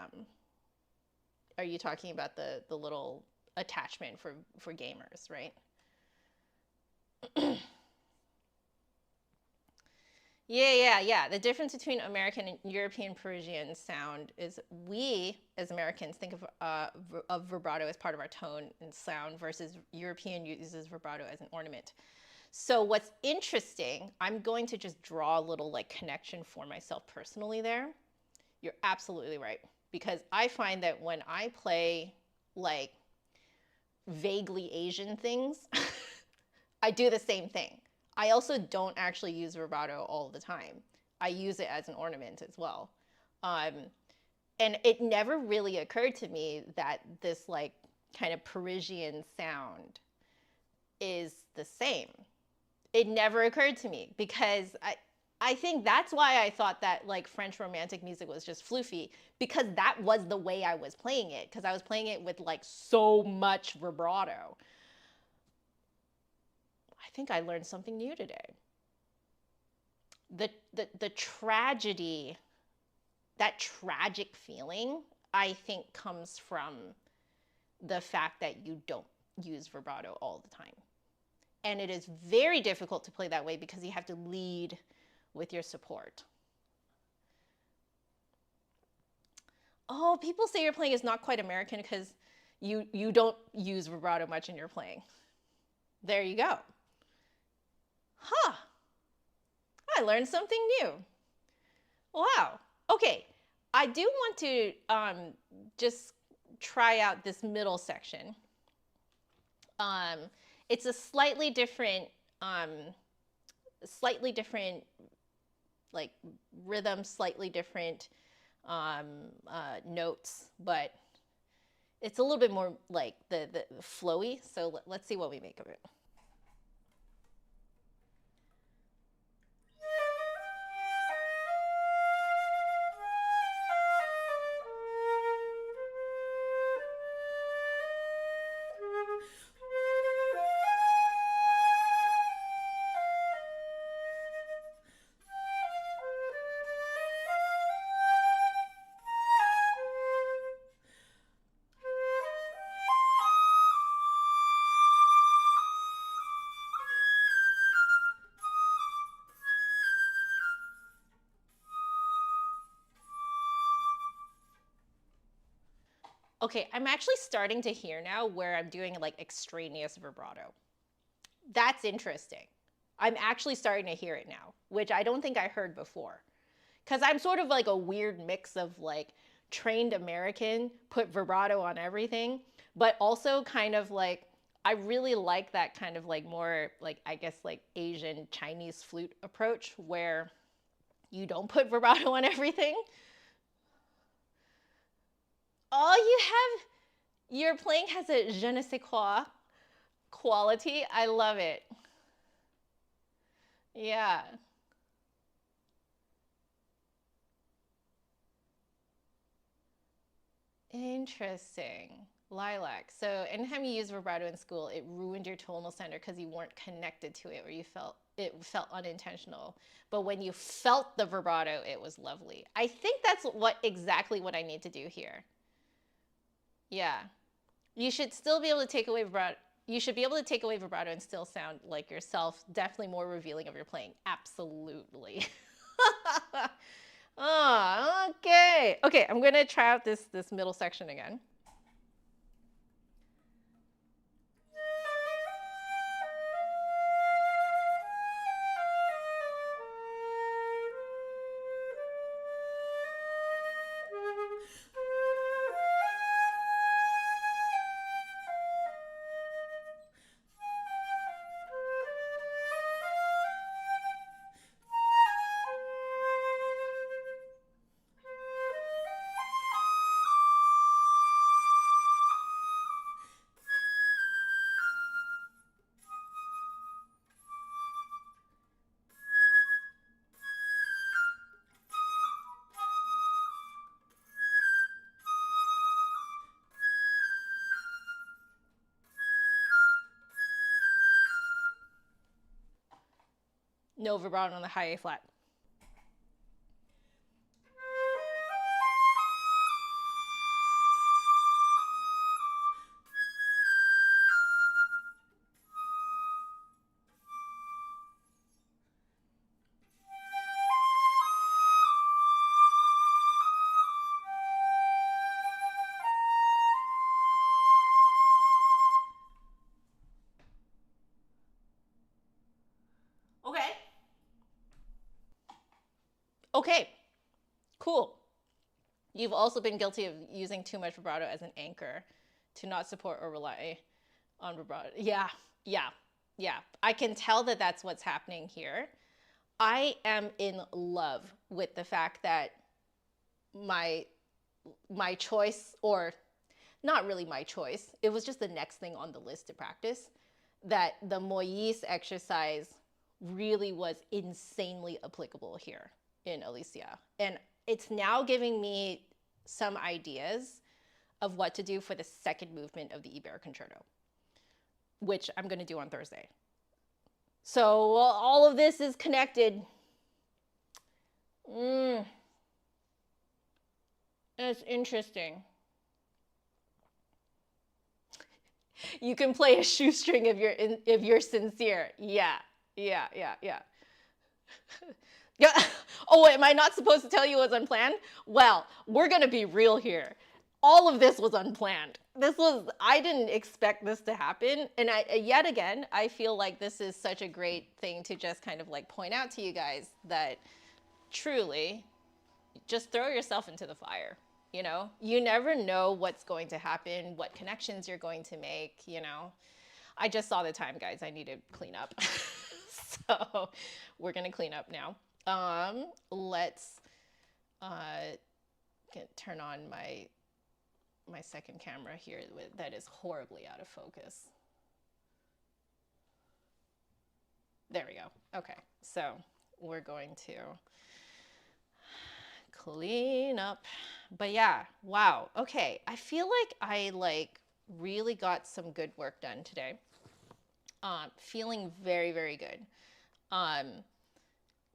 S1: Are you talking about the little attachment for gamers, right? Yeah. The difference between American and European Parisian sound is we, as Americans, think of vibrato as part of our tone and sound, versus European uses vibrato as an ornament. So what's interesting, I'm going to just draw a little like connection for myself personally there. You're absolutely right. Because I find that when I play like vaguely Asian things, I do the same thing. I also don't actually use vibrato all the time. I use it as an ornament as well. And it never really occurred to me that this like kind of Parisian sound is the same. It never occurred to me because I think that's why I thought that like French romantic music was just floofy, because that was the way I was playing it, because I was playing it with like so much vibrato. I think I learned something new today. The tragedy, that tragic feeling, I think comes from the fact that you don't use vibrato all the time. And it is very difficult to play that way because you have to lead with your support. Oh, people say your playing is not quite American because you don't use vibrato much in your playing. There you go. Huh. I learned something new. Wow. Okay. I do want to just try out this middle section. It's a slightly different like rhythm, slightly different notes, but it's a little bit more like the flowy. So let's see what we make of it. Okay, I'm actually starting to hear now where I'm doing like extraneous vibrato. That's interesting. I'm actually starting to hear it now, which I don't think I heard before. Because I'm sort of like a weird mix of like trained American, put vibrato on everything, but also kind of like, I really like that kind of like more like, I guess like Asian Chinese flute approach where you don't put vibrato on everything. Oh, your playing has a je ne sais quoi quality. I love it. Yeah. Interesting. Lilac. So anytime you use vibrato in school, it ruined your tonal center because you weren't connected to it, or you felt it felt unintentional. But when you felt the vibrato, it was lovely. I think that's exactly what I need to do here. Yeah. You should still be able to take away vibrato. You should be able to take away vibrato and still sound like yourself. Definitely more revealing of your playing. Absolutely. Oh, okay. Okay, I'm gonna try out this middle section again. No vibrato on the high A flat. Okay. Okay, cool. You've also been guilty of using too much vibrato as an anchor to not support or rely on vibrato. Yeah, yeah, yeah. I can tell that that's what's happening here. I am in love with the fact that my choice, or not really my choice, it was just the next thing on the list to practice, that the Moyes exercise really was insanely applicable here in Alicia. And it's now giving me some ideas of what to do for the second movement of the Ibero Concerto, which I'm going to do on Thursday. So all of this is connected. That's interesting. You can play a shoestring if you're sincere. Yeah. Yeah. Oh, am I not supposed to tell you what's unplanned? Well, we're going to be real here. All of this was unplanned. I didn't expect this to happen. And yet again, I feel like this is such a great thing to just kind of like point out to you guys that truly just throw yourself into the fire. You know, you never know what's going to happen, what connections you're going to make, you know. I just saw the time, guys. I need to clean up. So we're going to clean up now. Let's turn on my second camera here that is horribly out of focus. There we go. Okay, so we're going to clean up. But yeah, wow. Okay, I feel like I really got some good work done today. Feeling very, very good.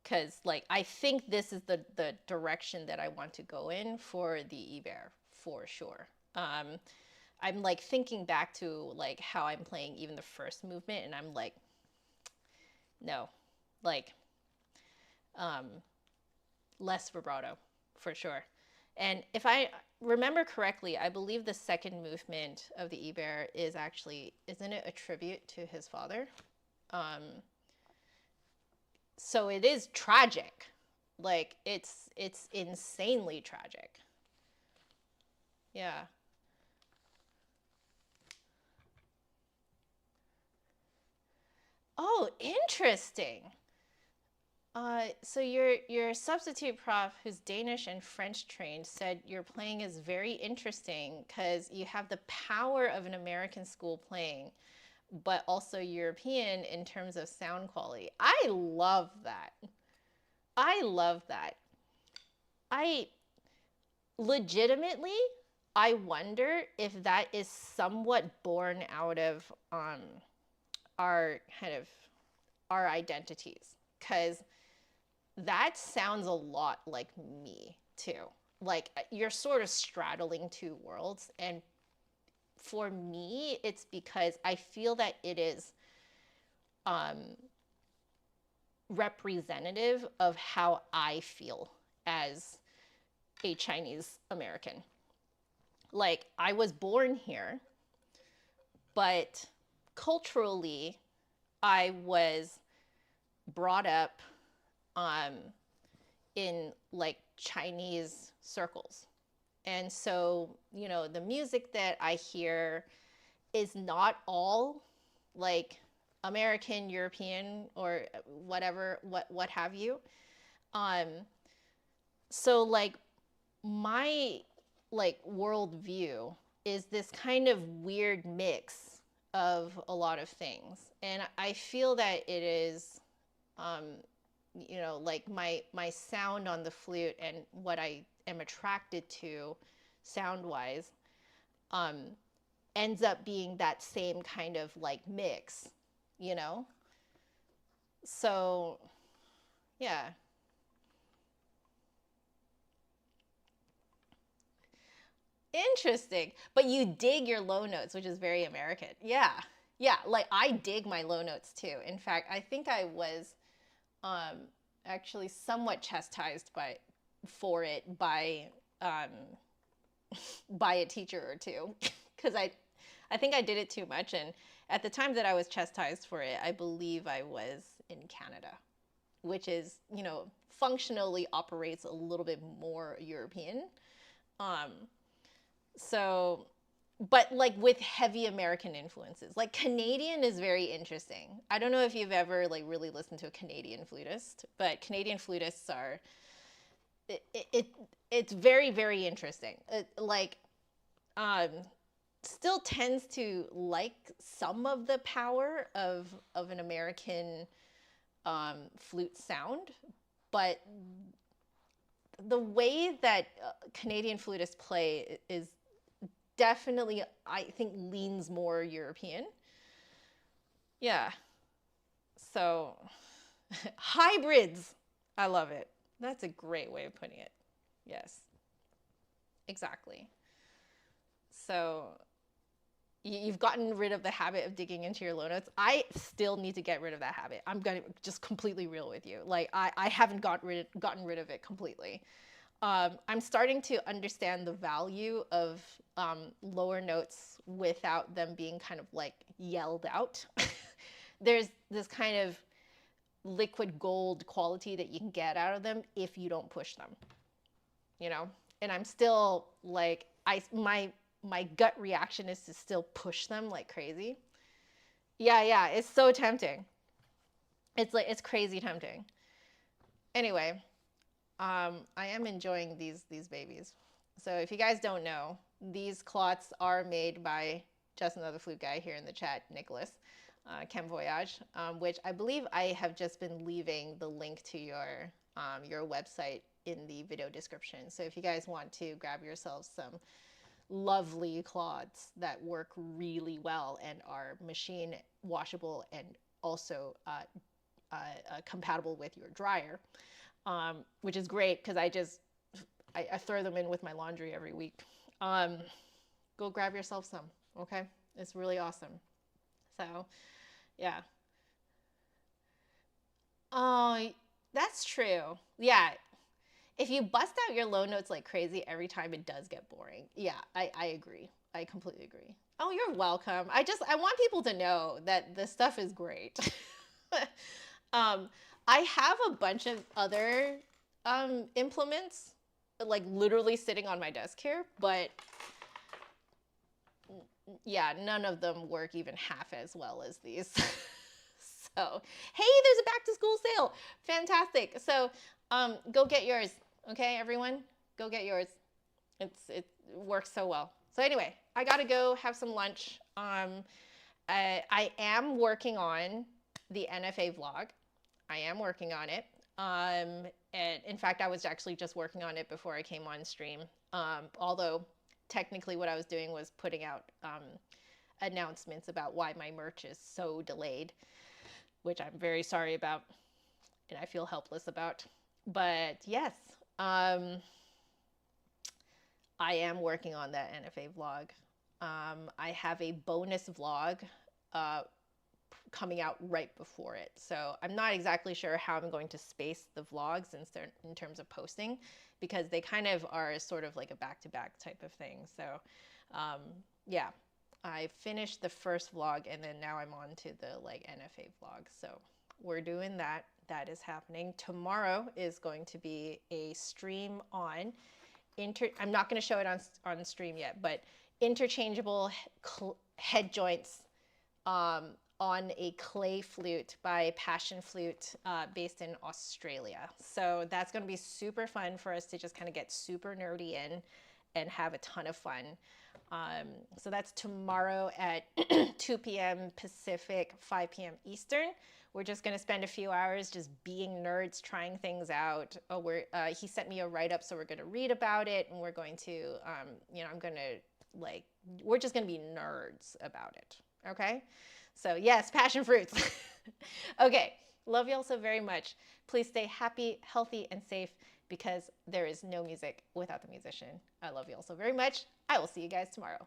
S1: Because I think this is the direction that I want to go in for the Ibero for sure. I'm thinking back to how I'm playing even the first movement, and I'm like, no, less vibrato for sure. And if I remember correctly, I believe the second movement of the Ibero is actually, isn't it a tribute to his father? So it is tragic. It's insanely tragic. Yeah. Oh, interesting. So your substitute prof, who's Danish and French trained, said your playing is very interesting because you have the power of an American school playing, but also European in terms of sound quality. I love that. I love that. I legitimately, I wonder if that is somewhat born out of our identities, because that sounds a lot like me too. You're sort of straddling two worlds, and for me, it's because I feel that it is representative of how I feel as a Chinese American. I was born here, but culturally, I was brought up in Chinese circles. And so, the music that I hear is not all American, European, or whatever, what have you. So my worldview is this kind of weird mix of a lot of things. And I feel that it is, my sound on the flute and what I am attracted to sound-wise ends up being that same kind of mix, So Yeah. Interesting. But you dig your low notes, which is very American. Yeah. Yeah. Like I dig my low notes too. In fact, I think I was um, actually somewhat chastised for it um, by a teacher or two because I think I did it too much. And at the time that I was chastised for it, I believe I was in Canada, which is, functionally operates a little bit more European. Um, so, but like with heavy American influences, like Canadian is very interesting. I don't know if you've ever like really listened to a Canadian flutist, but Canadian flutists are, it, it it's very, very interesting. Um, still tends to like some of the power of an American flute sound, but the way that Canadian flutists play is definitely, I think, leans more European. Yeah. So hybrids. I love it. That's a great way of putting it. Yes. Exactly. So you've gotten rid of the habit of digging into your low notes. I still need to get rid of that habit. I'm going to just completely real with you. Like I haven't gotten rid of it completely. I'm starting to understand the value of lower notes without them being kind of like yelled out. There's this kind of liquid gold quality that you can get out of them if you don't push them, you know? And I'm still like, my gut reaction is to still push them like crazy. Yeah, it's so tempting. It's crazy tempting. Anyway, I am enjoying these babies. So if you guys don't know, these clots are made by Just Another Flute Guy here in the chat, Nicholas, Chem Voyage, which I believe I have just been leaving the link to your website in the video description. So if you guys want to grab yourselves some lovely cloths that work really well and are machine washable and also compatible with your dryer, which is great because I throw them in with my laundry every week. Go grab yourself some, okay? It's really awesome. So, yeah. Oh, that's true. Yeah. If you bust out your low notes like crazy every time, it does get boring. Yeah, I agree. I completely agree. Oh, you're welcome. I want people to know that this stuff is great. um, I have a bunch of other implements, like literally sitting on my desk here, but yeah, none of them work even half as well as these. So, hey, there's a back to school sale. Fantastic. So, go get yours. Okay, everyone, go get yours. It works so well. So anyway, I gotta go have some lunch. I am working on the NFA vlog. I am working on it. And in fact, I was actually just working on it before I came on stream. Although technically what I was doing was putting out announcements about why my merch is so delayed, which I'm very sorry about and I feel helpless about. But yes, I am working on that NFA vlog. I have a bonus vlog coming out right before it. So I'm not exactly sure how I'm going to space the vlogs in terms of posting, because they kind of are sort of like a back-to-back type of thing. So yeah, I finished the first vlog and then now I'm on to the like NFA vlog. So we're doing that. That is happening. Tomorrow is going to be a stream on I'm not going to show it on stream yet, but interchangeable head joints on a clay flute by Passion Flute based in Australia. So that's going to be super fun for us to just kind of get super nerdy in and have a ton of fun. So that's tomorrow at 2 p.m. Pacific, 5 p.m. Eastern. We're just going to spend a few hours just being nerds, trying things out. He sent me a write-up, so we're going to read about it, and we're going to, I'm going to, we're just going to be nerds about it, okay? So yes, passion fruits. Okay, Love you all so very much. Please stay happy, healthy, and safe because there is no music without the musician. I love you all so very much. I will see you guys tomorrow.